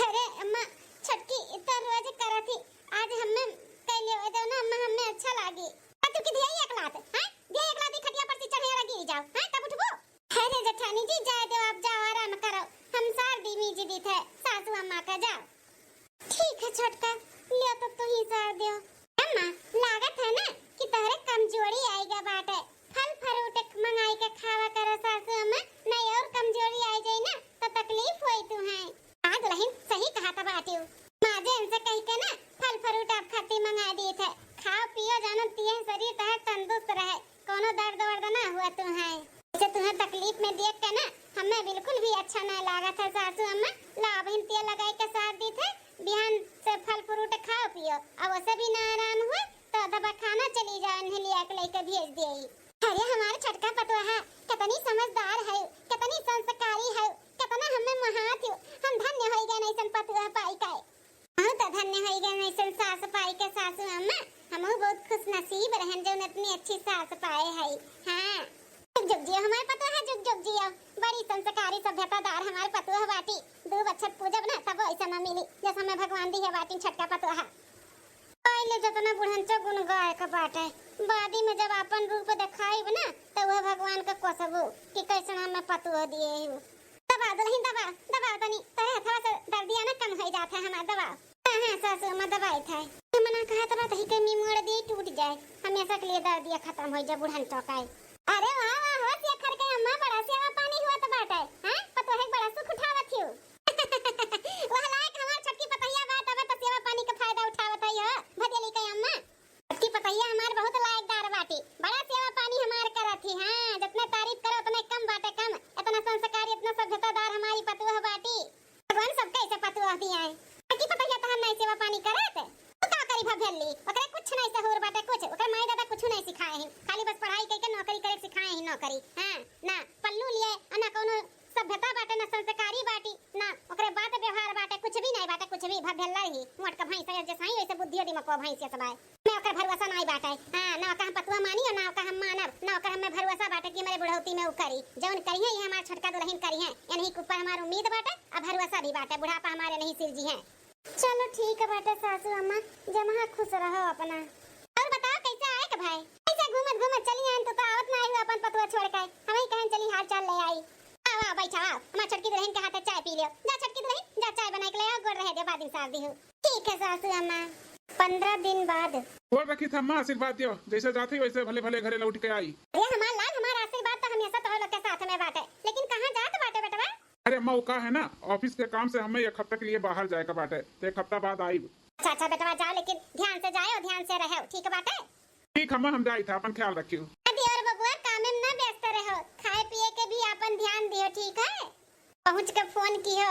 अरे अम्मा छटकी इतना रोज करा थी आज हमें कह लियो तो ना अम्मा हमें अच्छा लागी तू की दिया एक लात हैं दिया एक लात खटिया पर से चढ़े गिर जाओ हैं तब उठबो। अरे जेठानी जी जाए दो आप जाओ आराम करो हम सार दी मीजी दी थे सासू अम्मा का जाओ। ठीक है छोटका लियो तो तू ही सार दियो। अम्मा लागत है ना कि तहरे कमजोरी आएगा बाटे फल फ्रूट मंगाई के खावा करो सासू अम्मा नहीं और कमजोरी आ जाए ना तो तकलीफ होई तू है। हां दुल्हन सही कहा था बाटी माजे इनसे कह के ना फल फ्रूट आप खाती मंगा दिए थे खाओ पियो जानो तिये शरीर तहर तंदुरुस्त रहे कोनो दर्द वर्द ना हुआ तू है। इसे तुम्हें तकलीफ में देख के ना हमें बिल्कुल भी अच्छा ना लगा था सासू अम्मा ला बहन तेल लगाई के साथ दी थे बिहान से फल फ्रूट खाओ पियो अब उसे भी ना आराम हुआ तो दवा खाना चली जाओ इन्हें लिया के लेके भेज दिए। अरे हमारे छोटका पतोहा कितनी समझदार है, कितनी संस्कारी है, कितना हमें महात हो। हम धन्य हो गए नैसन पतोहा पाई का। हाँ तो धन्य हो गए नैसन सास पाई के सासू अम्मा। हम बहुत खुश नसीब रहन जो इतनी अच्छी सास पाए है। हाँ जुग जुग जियो हमारे पतोहा, जुग जुग जियो। बड़ी संस्कारी सभ्यतादार हमारे पतोहा बाटी। दो बछत पूजब ना तब ऐसा न मिली जैसा हमें भगवान दी है बाटी छटका पतोहा। पहले जतना बुढ़ंचो गुण गाय का बाटे, बादी में जब अपन रूप दिखाईब ना तो वह भगवान का कोसबो कि कैसे हमें पतोह दिए हो। दबा दुल्हन दबा दबा तनी तोरे हथवा से दर्दिया ना कम हो जाता है हमारा दबा। हां सासू में दवाई था मना कहा तबा तही के मी मोड़ दी टूट जाए हमेशा के लिए दर्दिया खत्म हो जाए बुढ़ंचो का। अरे वाह वाह हो से खर के अम्मा बड़ा सेवा पानी हुआ तो बाटे। हां पतोह बड़ा सुख उठावत हो। वह लायक हमार छटकी पतैया बात अब तो सेवा पानी का फायदा उठावत है भदेली के अम्मा। छटकी पतैया हमार बहुत लायकदार बाटी, बड़ा सेवा पानी हमार करत ही। हां जितने तारीफ करो उतने कम बाटे कम। इतना संस्कारी इतना सभ्यतादार हमारी पतोह बाटी। भगवान सबके ऐसे पतोह दिया है। छटकी पतैया तो हम नहीं सेवा पानी करत तो का करी भभेली ओकरे कुछ नहीं सहूर बाटे कुछ ओकर माई दादा कुछ नहीं सिखाए हैं, खाली बस पढ़ाई करके नौकरी करे सिखाए हैं नौकरी। हां ना पल्लू लिए ना कोनो सभ्यता बाटे ना संस्कारी बाटी ना ओकरे बात व्यवहार बाटे कुछ भी नहीं बाटे कुछ भी भभेला ही मोट का भैंस जैसा ही वैसे बुद्धि दिमाग को भैंस सब है। मैं ओकर भरोसा नहीं बाटे। हां ना का हम पतुआ मानी और ना का हम मानब ना का हमें भरोसा बाटे कि मेरे बुढ़ौती में उकरी जौन करी है ये हमार छटका दुल्हन करी है यानी के ऊपर हमार उम्मीद बाटे और भरोसा भी बाटे बुढ़ापा हमारे नहीं सिर जी है। चलो ठीक है बाटे सासू अम्मा जमा खुश रहो अपना। और बताओ कैसे आए का भाई कैसे घूमत घूमत चली आन तो आवत ना आई अपन पतुआ छोड़ के हम ही कहन चली हाल चाल ले आई। आओ बैठा आओ हमार छटकी दुल्हन के हाथ चाय पी लियो जा छटकी दुल्हन जा चाय बना के ले आओ गोड़ रहे दे बाद सार दी हो। ठीक है सासू अम्मा। 15 दिन बाद बोल रखी था अम्मा आशीर्वाद दियो जैसे जाती वैसे भले भले घरे लौट के आई। अरे हमार लाल हमार आशीर्वाद तो हमेशा तो लोग के साथ में बाटे लेकिन कहां जात बाटे बेटवा। अरे अम्मा वो का है ना ऑफिस के काम से हमें एक हफ्ते के लिए बाहर जाए का बाटे तो एक हफ्ता बाद आई। अच्छा बेटवा जाओ लेकिन ध्यान से जाओ ध्यान से रहो ठीक बाटे। ठीक अम्मा हम जाई था अपन ख्याल रखियो। अभी और बबुआ काम में ना व्यस्त रहो खाए पिए के भी अपन ध्यान दियो ठीक है। पहुंच के फोन कियो।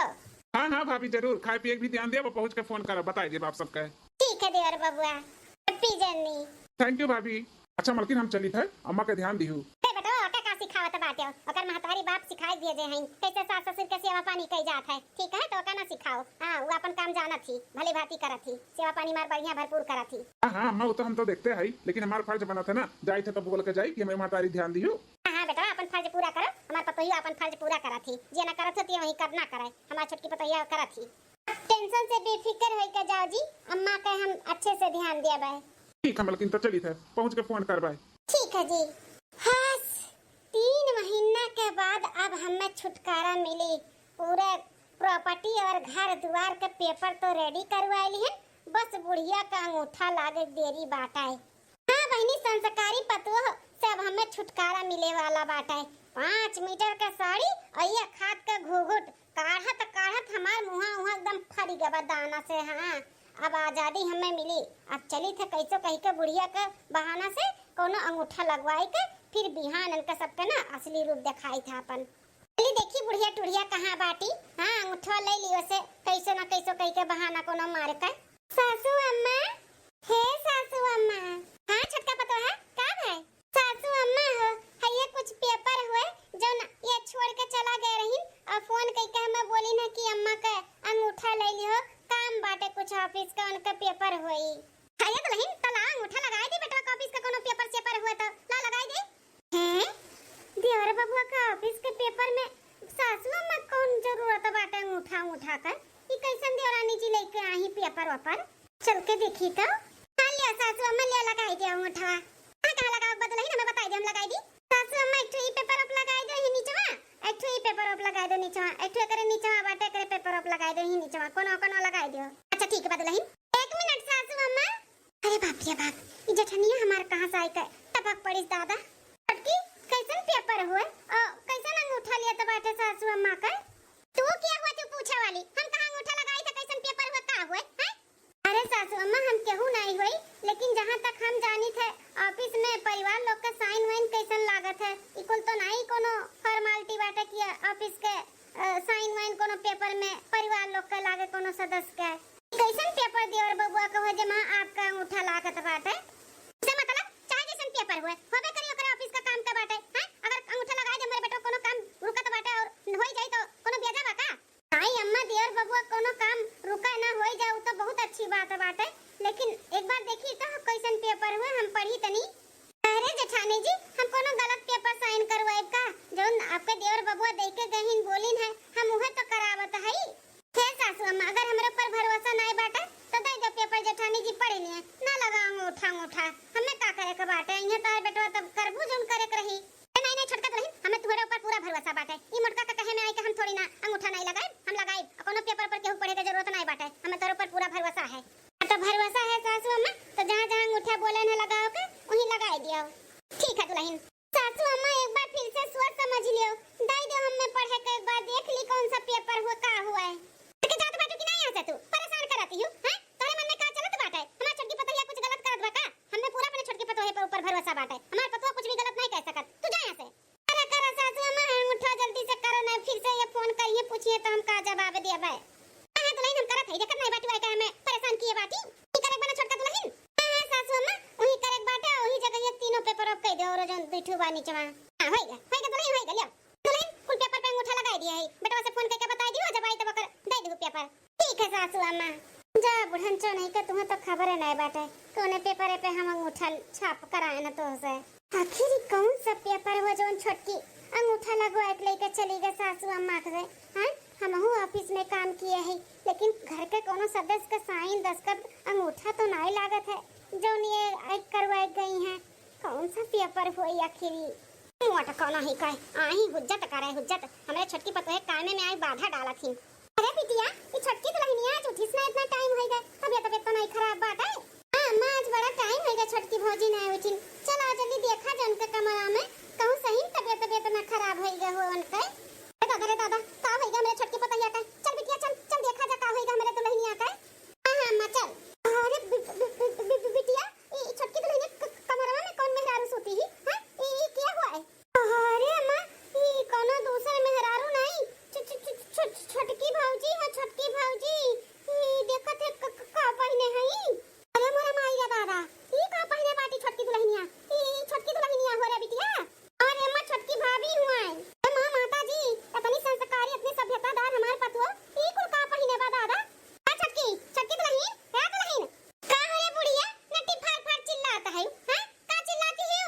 हाँ हाँ भाभी जरूर खाए पिए भी ध्यान दिया वो पहुंच के फोन करो बताइए आप सबका। ठीक है देवर बबुआ हैप्पी जर्नी। थैंक यू भाभी। अच्छा मलकिन हम चली थे अम्मा के ध्यान दिहू। बेटा ओका का सिखावत बाटे ओकर महतारी बाप सिखाई दिए जे हैं कैसे सास ससुर के सेवा पानी कई जात है ठीक है तो ओका ना सिखाओ। हां वो अपन काम जानत थी भली भांति करत थी सेवा पानी मार बढ़िया भरपूर करत थी। हाँ अम्मा वो तो हम तो देखते हैं लेकिन हमारा फर्ज बना था ना जाई थे तो बोल के जाई कि हमें महतारी ध्यान दिहू। हां बेटा अपन फर्ज पूरा करो हमार पतोहिया अपन फर्ज पूरा करत थी जे ना करत थी वही करना करे हमार छोटकी पतोहिया करत थी। टेंशन से बेफिक्र होई के जाओ जी अम्मा के हम अच्छे से ध्यान देबे। ठीक है मलकिन तो चली थे पहुंच के फोन करवाए। ठीक है जी। हाँ 3 महीना के बाद अब हमें छुटकारा मिली। पूरे प्रॉपर्टी और घर द्वार के पेपर तो रेडी करवाइली है बस बुढ़िया का अंगूठा लागे देरी बाटा है। हाँ बहनी संस्कारी पतोह से अब हमें छुटकारा मिले वाला बाटा है। 5 मीटर का साड़ी और ये खाद का घूघुट काढ़त हमार मुहा उहा एकदम फरी गवा दाना से। हाँ अब आजादी हमें मिली। अब चली थे कैसो कही के बुढ़िया के बहाना से कोनो अंगूठा लगवाई के फिर बिहान इनका सबके ना असली रूप दिखाई था अपन। चली देखी बुढ़िया टुढ़िया कहाँ बाटी। हाँ अंगूठा ले लियो से कैसो ना कैसो कही के बहाना कोनो मार के। सासू अम्मा हे सासू अम्मा। हाँ छटका पतो है का है सासू अम्मा हो है ये कुछ पेपर हुए जो ना ये छोड़ के चला गए रही और फोन कई के हमें बोली ना कि अम्मा का अंगूठा ले लियो काम बाटे कुछ ऑफिस का उनका पेपर होई। हाय तो लहिन तला अंगूठा लगाई दे बेटा ऑफिस का कोनो पेपर हुआ तो ला लगाई दे। हैं देवर बबुआ का ऑफिस के पेपर में सासू अम्मा कौन जरूरत बाटे अंगूठा का ई कैसन देवरानी जी लेके आई पेपर ऊपर चल के देखी तो। हां ले सासू अम्मा ले लगाई दे अंगूठा। हां कहां लगाओ बदलही ना मैं बताई दे हम लगाई दी। सासू अम्मा एक ठो ई पेपर अप लगाई दे ही नीचवा एक ठो ई पेपर अप लगाई दे नीचवा एक ठो करे नीचवा बाटे करे पेपर अप लगाई दे ही नीचवा कोनो लगाई दियो। अच्छा ठीक है बदलही 1 मिनट सासू अम्मा। अरे बाप रे बाप ई जठनिया हमार कहां से आई के टपक पड़ी दादा अटकी कैसन पेपर हुए और कैसन अंगूठा लिया तो बाटे सासू अम्मा का। तू क्या हुआ तू पूछे वाली हम कहां अंगूठा लगाई था कैसन पेपर हुआ का हुए हैं। अरे सासू अम्मा हम केहू नहीं हुई लेकिन जहां तक हम जानी थे ऑफिस में परिवार लोग का साइन वाइन कैसन लागत है इकुल तो नहीं कोनो फॉर्मेलिटी बाटे कि ऑफिस के साइन वाइन कोनो पेपर में परिवार लोग का लागे कोनो सदस्य के कैसन पेपर देवर बबुआ को हो जमा आपका अंगूठा लागत बाटे से मतलब चाहे जैसन पेपर हुए होबे करी ओकरे ऑफिस का काम तनी। अरे जेठानी जी, हम कोनो गलत पेपर साइन करवाए का? जोन आपके देवर बबुआ देख के गहिन बोलिन है, हम उहे तो करावत हई। हे सासू अम्मा, अगर हमरे ऊपर भरोसा नहीं बाटे तो दे दो पेपर जेठानी जी, पढ़े लिए ना लगा अंगूठा। हमें का करे के बाटे? इहे तार बेटवा तब करबू जोन करे के रही। नहीं छोटका दुल्हन, हमें तुम्हारे ऊपर पूरा भरोसा बाटे। ई मोटका का कहे में आई के हम थोड़ी ना अंगूठा नहीं लगाए, हम लगाए। कोनो पेपर पर केहू पढ़े के जरूरत नहीं बाटे, हमें तोरे ऊपर पूरा भरोसा है। तो भरोसा है सासू अम्मा, तो जहां अंगूठा बोले न लगाओ के वहीं लगाए दियो। ठीक है दुल्हन। सासू अम्मा एक बार फिर से सोच समझ लियो, दे दो हमें पढ़े के, एक बार देख ली कौन सा पेपर हुआ का हुआ है। के जात बाटू की नहीं आ तू परेशान करती हूं, हैं? तोरे मन में का चलत बाटे? हमार छोटकी पतोहिया कुछ गलत करत बा का? हमें पूरा अपने छोटकी पतोहिया पर ऊपर भरोसा बाटे। हमार पतोह कुछ भी गलत नहीं कह सकत। तू जा यहां से। अरे करा सासू अम्मा, अंगूठा जल्दी से करो, नहीं फिर से ये फोन करिए पूछिए तो हम का जवाब देबे। हां दुल्हन, हम करत हई, देखत नहीं बाटू आके हमें परेशान किए बाटी। की करे बना छोटका दुल्हन? हां सासू अम्मा, वही करे बाटे, वही जगह ये तीनों पेपर अब कह दे और जन बैठू बा नीचवा। हां होइगा दुल्हन, होइगा लियो। दुल्हन कुल पेपर पे अंगूठा लगा दिया है, बेटवा से फोन करके बता दियो, जब आई तब कर दे दो पेपर। ठीक है सासू अम्मा। जा बुढ़नचो, नहीं के तुम्हें तो खबर है नहीं बाटे कोने पेपर पे हम अंगूठा छाप कराए ना तो से। आखिर कौन सा पेपर हुआ जोन छोटकी अंगूठा लगवा के लेके चली गई सासू अम्मा के? हां हमहू ऑफिस में काम किए हैं, लेकिन घर के कोनो सदस्य का साइन दस्तखत अंगूठा तो नहीं लागत है जोन ये एक करवाई गई हैं। कौन सा पेपर हुई आखिर? मोटा कोनो ही कहे आही हुज्जत करे हुज्जत, हमरे छोटकी पतोहे कामे में आई बाधा डाला थी। अरे बिटिया, ये छोटकी दुल्हनिया आज उठिस ना, इतना टाइम हो गया, तबीयत तो नहीं खराब बाटे? हां अम्मा, आज बड़ा टाइम हो गया, छोटकी भौजी नहीं उठिन। चल आ जल्दी देखा जन के कमरा में, कहूं सही तबीयत ना खराब हो गया हो उनके। रे दादा का हो गया मेरे छोटकी पतोहिया का? चल बिटिया चल देखा जा का हो गया मेरे दुल्हनिया का। हां अम्मा चल। अरे बिटिया, ये छोटकी दुल्हनिया कमरा में कौन मेहरारू सोती ही? हां ये क्या हुआ है? अरे अम्मा, ये कोनो दूसरा मेहरारू नहीं, छोटकी भौजी है, छोटकी भौजी। ये देखत है का पहने हई? अरे मोरा माई रे दादा, ये का पहने बाटी छोटकी दुल्हनिया? ये छोटकी दुल्हनिया हो रे बिटिया? अरे अम्मा छोटकी भाभी हुआ है। ए मां माता जी, अपनी संस्कारी अपनी सभ्यतादार हमार पतुआ, ये कुल का पहने बा दादा? आ छोटकी दुल्हन, क्या दुल्हन? का हो रे बुढ़िया, नटी फाड़ चिल्लाता है? हां का चिल्लाती है?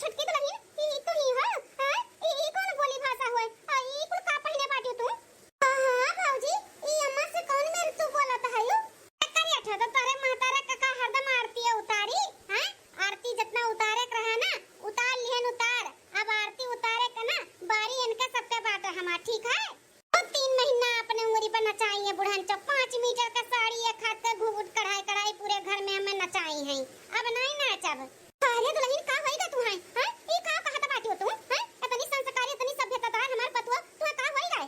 छोटकी दुल्हन, ये तो ही है। हां ये कौन बोली भाषा हुआ? ये कुल का पहने बाटी तू? हां भौजी, ये अम्मा से कौन मेरे तू बोलत है यो? करिया था तो तारे मातारा काका हरदम आरती उतारी। हां आरती जितना उतारे के रहा ना, उतार लिहन उतार। अब आरती उतारे का ना बारी इनके सबके बाटे हमार, ठीक है? तो 3 महीना अपने उंगली पर नचाई है बुढ़नचो, 5 मीटर का साड़ी एक हाथ के घूंघट कढ़ाई पूरे घर में हमें नचाई है। अब नहीं नाचब। अरे दुल्हन का होइगा तू है? हां ई का कहत बाटी हो तू? हां इतनी संस्कारी इतनी सभ्यतादार हमार पतुआ, तू का होइगा?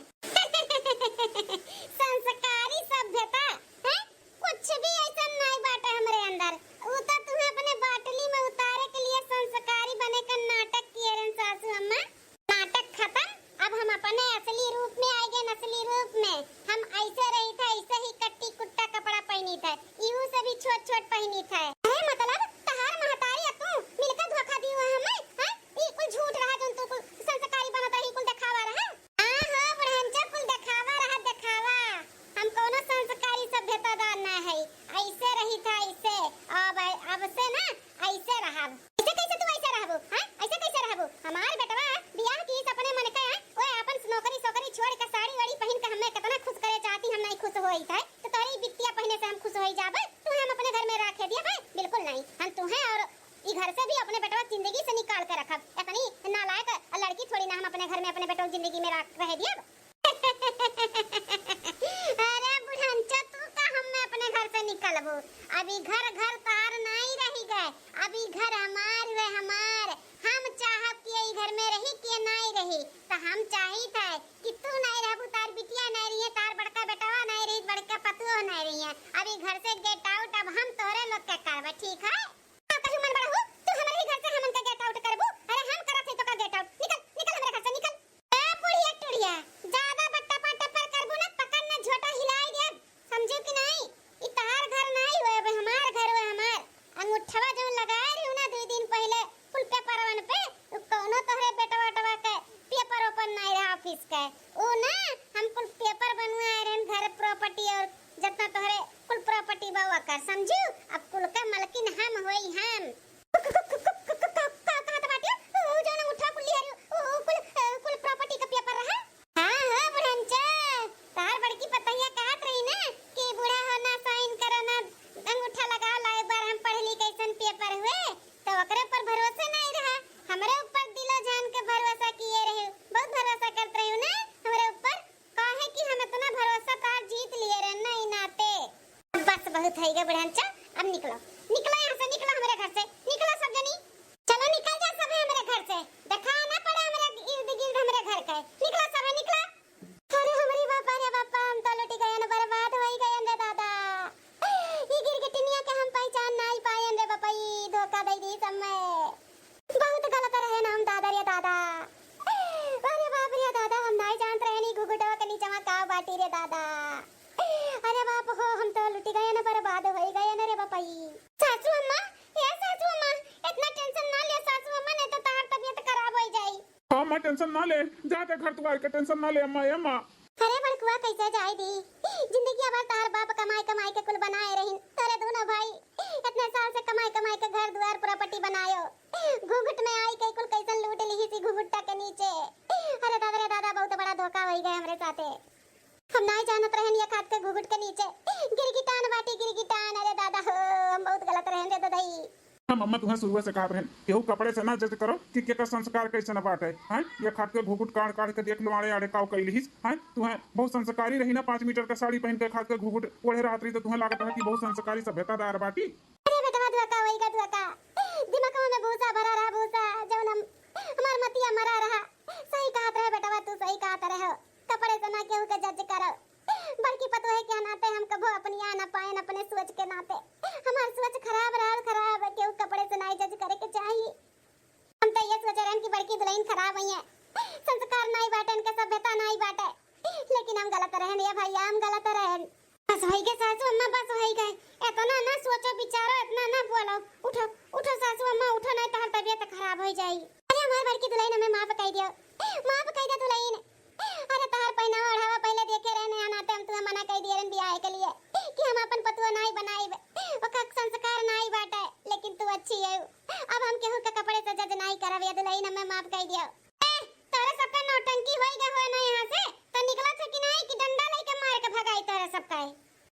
संस्कारी सभ्यता है कुछ भी ऐसा नहीं बाटे हमरे अंदर। वो तो तुम्हें अपने बाटली में उतारे के लिए संस्कारी बने का नाटक किए रे सासू अम्मा। नाटक खत्म, अब हम अपने असली रूप में आए गए। असली रूप में हम ऐसे रही थे, ऐसे ही कट्टी कुट्टा कपड़ा पहनी थे, यूं सभी छोट पहनी थे। है मतलब तहार महतारी तू मिलकर धोखा दी हुआ हमें? हां ई कुल झूठ रहा जो तू कुल संस्कारी बनत रही, कुल दिखावा रहा। हां बुढ़नचा कुल दिखावा रहा, दिखावा। हम कोनो संस्कारी सभ्यतादार ना है, ऐसे रही था ऐसे। अब से ना ऐसे रहब। ऐसे कैसे तू ऐसे रहबो? हां ऐसे कैसे रहबो? हमार बेटवा बियाह की सपने मन के ओए अपन नौकरी छोड़ के साड़ी वाड़ी पहन के हमें कितना खुश करे चाहती, हम नहीं खुश होई थे तो तोरी बिटिया पहने से हम खुश होई जाबे? तू हम अपने घर में रखे दिया भाई? बिल्कुल नहीं। हम तू है और ई घर से भी अपने बेटवा जिंदगी से निकाल के रखब। इतनी नालायक लड़की थोड़ी ना हम अपने घर में अपने बेटवा जिंदगी में रह दिया। अरे बुढ़नचा, तू का हम अपने घर से निकलबो? अभी घर तार नहीं रही गए, अभी घर हमार वे हमार। हम चाहब कि ई घर में रही कि नहीं रही, तो हम चाही थे कि तू नहीं रहबू, तार बिटिया नहीं रही है, तार बड़का बेटवा नहीं रही, बड़का पतुआ नहीं रही है। अभी घर से गेट आउट अब हम तोरे लोग के करबे, ठीक है? कहीं मन बड़ा हो तू हमारे घर से, हमन के गेट आउट करबू? अरे हम करत है तो का गेट आउट? निकल हमारे घर से निकल। ए बुढ़िया टुड़िया, ज्यादा बट्टा पाटा पर करबू ना, पकड़ ना झोटा हिलाई दे, समझे कि नहीं? ई तार घर नहीं होए, अब हमार घर होए हमार। अंगूठवा जो लगाए रही ना 2 दिन पहले फुल पेपरवन पे, कोनो तोहरे बेटवा के पेपर ओपन नहीं रहा ऑफिस के, ओ ना हम कुल पेपर बनवाए रहन घर प्रॉपर्टी और जितना तोहरे कुल प्रॉपर्टी बावा कर, समझू? अब कुल का मालकिन हम होई हम। अब निकलो निकलो यहाँ से, निकलो हमारे घर से, निकलो सब जनी, चलो निकल जा सब हमारे घर से, देखा ना पड़े हमारे इर्द गिर्द हमारे घर का, निकलो सब निकलो। अरे हमारी बापा रे बापा, हम तो लुटी गए न, बर्बाद हो ही गए रे दादा, ये गिरगिटिनिया के हम पहचान नहीं पाए रे बापा, ये धोखा दे दी समय, बहुत गलत रहे ना हम दादा रे दादा, अरे बाप रे दादा, हम नहीं जानते रहे, नहीं घुघुटवा के नीचे में का बाटी रे दादा, अरे बाप हो, हम तो लुटी गए न, बर्बाद हो ही गए न रे बापा। सासू अम्मा, ये सासू अम्मा, इतना टेंशन ना ले सासू अम्मा, नहीं तो तार तबीयत खराब हो जाई। हाँ अम्मा टेंशन ना ले, जाते घर द्वार के टेंशन ना ले अम्मा। अम्मा अरे बड़कुआ कैसे जाए दी, जिंदगी भर तार बाप कमाई कमाई के कुल बनाए रही, तेरे दोनों भाई इतने साल से कमाई कमाई के घर द्वार प्रॉपर्टी बनायो, घुघुट में आई के कुल कैसे लूट ली सी घुघुट्टा के नीचे, अरे दादा रे दादा, बहुत बड़ा धोखा हो गया हमारे साथे, हम नहीं जानत रहन ये खाद के घुघुट के नीचे गिरगिटान बाटी गिरगिटान, अरे दादा हो, हम बहुत गलत रहन रे दादाई। हम अम्मा तुम्हें शुरू से कहा बहन, केहू कपड़े से ना जज करो कि के का संस्कार कैसे न बाटे हैं, ये खाद के घुघुट काट काट के देख लो आड़े आड़े काव कैलिस हैं, तुम्हें बहुत संस्कारी रही ना, 5 मीटर का साड़ी पहन के खाद के घुघुट ओढ़े रहत रही, तो तुम्हें लागत है कि बहुत संस्कारी सभ्यतादार बाटी। अरे बेटा धोखा वही का धोखा, दिमाग में भूसा भरा रहा, भूसा जौन हमार मतिया मरा रहा, सही कहत रहे बेटा, तू सही कहत रहे, कपड़े से ना केहू के जज करो, बल्कि पतो है क्या नाते हम कभो अपनी आ ना पाए अपने सोच के नाते, हमार सोच खराब रहा, खराब केहू कपड़े से नहीं जज करे के चाहिए, हम तो ये सोच रहे हैं कि बड़की दुल्हन खराब हुई है, संस्कार नहीं बाटे, इनके सभ्यता नहीं बाटे, लेकिन हम गलत रहे ये भैया, हम गलत रहे, बस होई के सासू अम्मा, बस होई गए, इतना ना सोचो विचारो, इतना ना बोलो, उठो उठो सासू अम्मा उठो, नहीं तो तबीयत खराब हो जाएगी। अरे हमारी बड़की दुल्हन हमें माफ कह दियो, माफ कह दे दुल्हन, अरे तार पहना ओढ़ावा पहले देखे रहने आनाते, हम तुम्हें मना कह दिए बियाह के लिए कि हम अपन पतुआ नहीं बनाई, ओका संस्कार नहीं बाटे, लेकिन तू अच्छी है, अब हम केहू के कपड़े से जज नहीं करब, ये दुल्हन हमें माफ कह दियो। ए तोरे सबका नौटंकी होई गए हो ना यहाँ से, तो निकला था कि नहीं कि डंडा लेके मार के भगाई तोरे सबका है।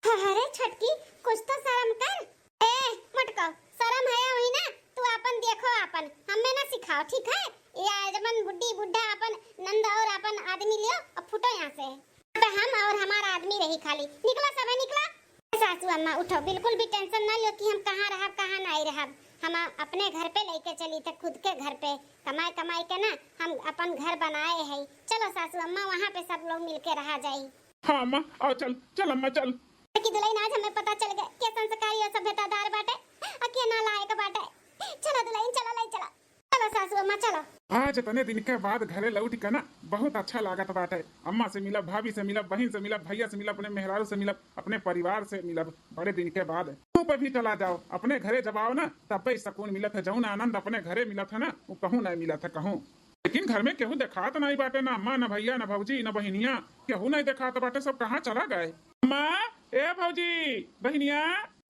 अरे छटकी कुछ तो शर्म कर, ए मटको शर्म है वही ना, तू अपन देखो, अपन हमें ना सिखाओ ठीक है, ये आजमन बुड्ढी बुड्ढा अपन नंद और अपन आदमी लियो और फुटो यहाँ से, अब हम और हमारा आदमी रही खाली, निकला सब निकला। सासू अम्मा उठो, बिल्कुल भी टेंशन ना लो कि हम कहाँ रहब कहाँ नहीं रहब, हम अपने घर पे लेके चली थे, खुद के घर पे कमाई कमाई के ना हम अपन घर बनाए हैं, चलो सासू अम्मा वहाँ पे सब लोग मिलके रहा जाए। हाँ अम्मा आओ, चल चल अम्मा चल, कि दुल्हन आज हमें पता चल गया कि संस्कारी और सभ्यतादार बाटे और के नालायक बाटे, चलो दुल्हन चलो ले चलो, चलो सासू अम्मा चलो। आज इतने दिन के बाद घरे लौट के ना बहुत अच्छा लागत बाटे, अम्मा से मिला, भाभी से मिला, बहन से मिला, भैया से मिला, अपने मेहरारू से मिला, अपने परिवार से मिला, बड़े दिन के बाद तू पे भी चला जाओ, अपने घरे जब आओ ना तब पे सुकून मिला था, जौन आनंद अपने घरे मिला था ना वो कहूँ नहीं मिला था कहूँ, लेकिन घर में केहू देखा तो नहीं बाटे, ना अम्मा ना भैया ना भौजी ना बहनिया, केहू नहीं देखा तो बाटे, सब कहाँ चला गए, अम्मा ए भौजी बहनिया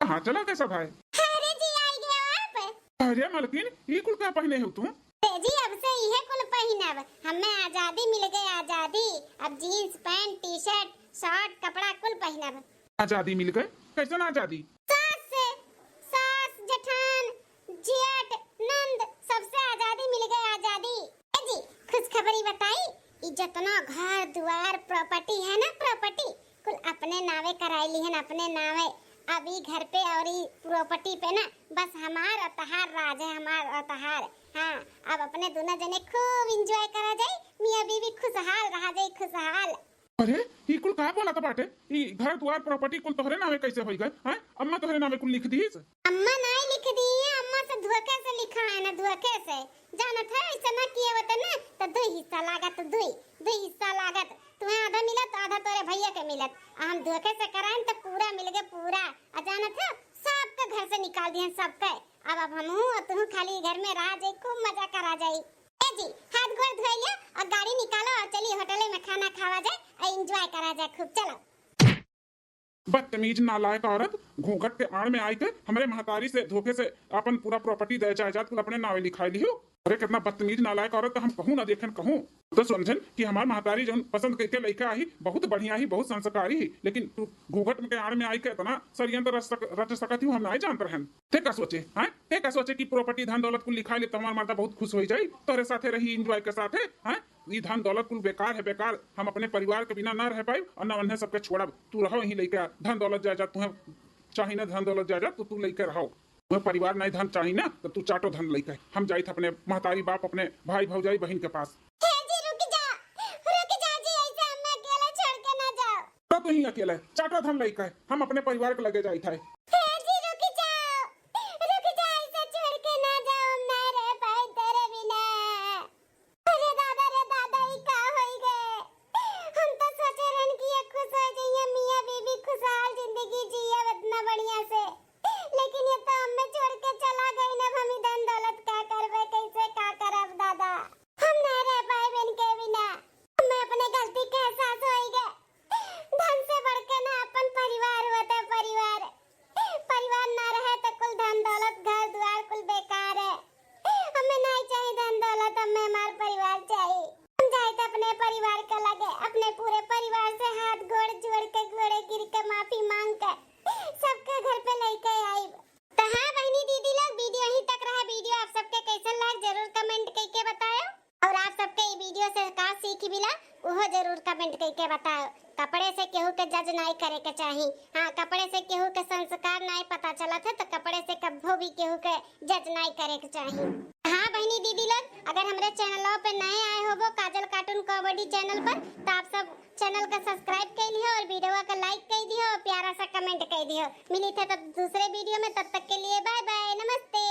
कहाँ चला गए सब है। अरे जी आई गए आप, अरे मलकिन ये कुल क्या पहने हो तुम, जी अब से यह कुल पहनब, हमें आजादी मिल गई, आजादी, अब jeans pant T shirt shirt कपड़ा कुल पहनब। आजादी मिल गए, कैसे आजादी, सास से, सास जेठान जेठ नंद सबसे आजादी मिल गई, आजादी। ए जी खुशखबरी बताई, ये जितना घर द्वार प्रॉपर्टी है ना, प्रॉपर्टी कुल अपने नावे कराई ली है, अपने नावे, अभी घर पे और प्रॉपर्टी पे ना बस हमार अतहार राज है, हमार अतहार, हाँ अब अपने दोनों जने खूब एंजॉय करा जाए, मियां बीवी खुशहाल रहा जाए, खुशहाल। अरे ये कुल कहा बोला था बाटे, ये घर द्वार प्रॉपर्टी कुल तोहरे नामे कैसे हो गए हैं, अम्मा तोहरे नामे कुल लिख दी, अम्मा नहीं लिख दी है, अम्मा से धोखे से लिखा है ना, धोखे से, जानत है ऐसा ना किए होता ना तो 2 हिस्सा लागत, 2 हिस्सा लागत, तुम्हें आधा मिलत आधा तोरे भैया के मिलत, हम धोखे से कराएं तो पूरा मिल गए पूरा, जानत है सबका घर से निकाल दिए सबके, अब हम और तुम खाली घर में रह जाए, खूब मजा करा जाए। ए जी हाथ गोड़ धो लिया और गाड़ी निकालो और चलिए होटल में खाना खावा जाए और एंजॉय करा जाए खूब, चलो। बदतमीज नालायक औरत घूंघट के आड़ में आई के हमारे महतारी से धोखे से अपन पूरा प्रॉपर्टी दे जायदाद कुल अपने नावे लिखाई लियो, अरे कितना बदतमीज नालायक औरत, तो हम कहूँ ना देखें कहूँ तो समझन कि हमार महतारी जो पसंद करके लड़का आई बहुत बढ़िया ही, बहुत संस्कारी ही, लेकिन तू घूंघट के आड़ में आई के इतना षड्यंत्र रच सकती हूँ, हम नहीं जानते रहन, ते का सोचे हैं, ते का सोचे कि प्रॉपर्टी धन दौलत कुल लिखा ले, तुम्हार मर्दा बहुत खुश हो जाए, तोरे साथे रही एंजॉय के साथे हैं, ये धन दौलत कुल बेकार है, बेकार, हम अपने परिवार के बिना ना रह पाए और न उन्हें सबके छोड़ब, तू रहो यहीं लेके धन दौलत जायदाद तुम्हें चाहे ना धन दौलत जा तो तू लेकर रहो। तुम्हें परिवार नहीं धन चाहिए ना तो तू चाटो धन लेकर। हम जाए थे अपने महतारी बाप अपने भाई भौजाई बहन के पास। हे जी रुक जा जी, ऐसे हमें अकेला छोड़ के ना जाओ। तो तू ही अकेला चाटो धन लेकर हम अपने परिवार को लगे जाए थे। हे जी रुक जा, ऐसे छोड़ के ना जाओ, हम ना रह पाए तेरे बिना। अरे दादा ई का होई गए। हम तो सोचे रहन कि ये खुश हो जाइए, मियां बीबी खुशहाल जिंदगी जिए इतना बढ़िया से, लेकिन ये तो हमें छोड़ के चला गई ना। हम धन दौलत क्या करबे, कैसे क्या करब दादा, हम ना रह पाए बिन के बिना। हमें अपने गलती के एहसास होई गए। धन से बढ़ के ना अपन परिवार होता, परिवार ना रहे तो कुल धन दौलत घर द्वार कुल बेकार है। हमें नहीं चाहिए धन दौलत, हमें हमारा परिवार चाहिए। हम जाए तो अपने परिवार का लगे, अपने पूरे परिवार से हाथ गोड़ जोड़ के घोड़े गिर के माफी मांग के सबके घर पे लेके आई। तो हाँ बहनी दीदी लोग, वीडियो यहीं तक रहा। वीडियो आप सबके कैसा लगा जरूर कमेंट करके बताओ, और आप सबके ये वीडियो से का सीख मिला वो जरूर कमेंट करके बताओ। कपड़े से केहू के जज नहीं करे के चाहिए। हाँ, कपड़े से केहू के संस्कार नहीं पता चला था तो कपड़े से कभी भी केहू के जज नहीं करे के चाहिए। हाँ बहनी दीदी लोग, अगर हमारे चैनलों पे नए आए हो वो काजल कार्टून कॉमेडी चैनल पर, तो आप सब चैनल का सब्सक्राइब कर लियो और वीडियो का लाइक कर दियो और प्यारा सा कमेंट कर दियो। मिली थे तब दूसरे वीडियो में, तब तक के लिए बाय बाय, नमस्ते।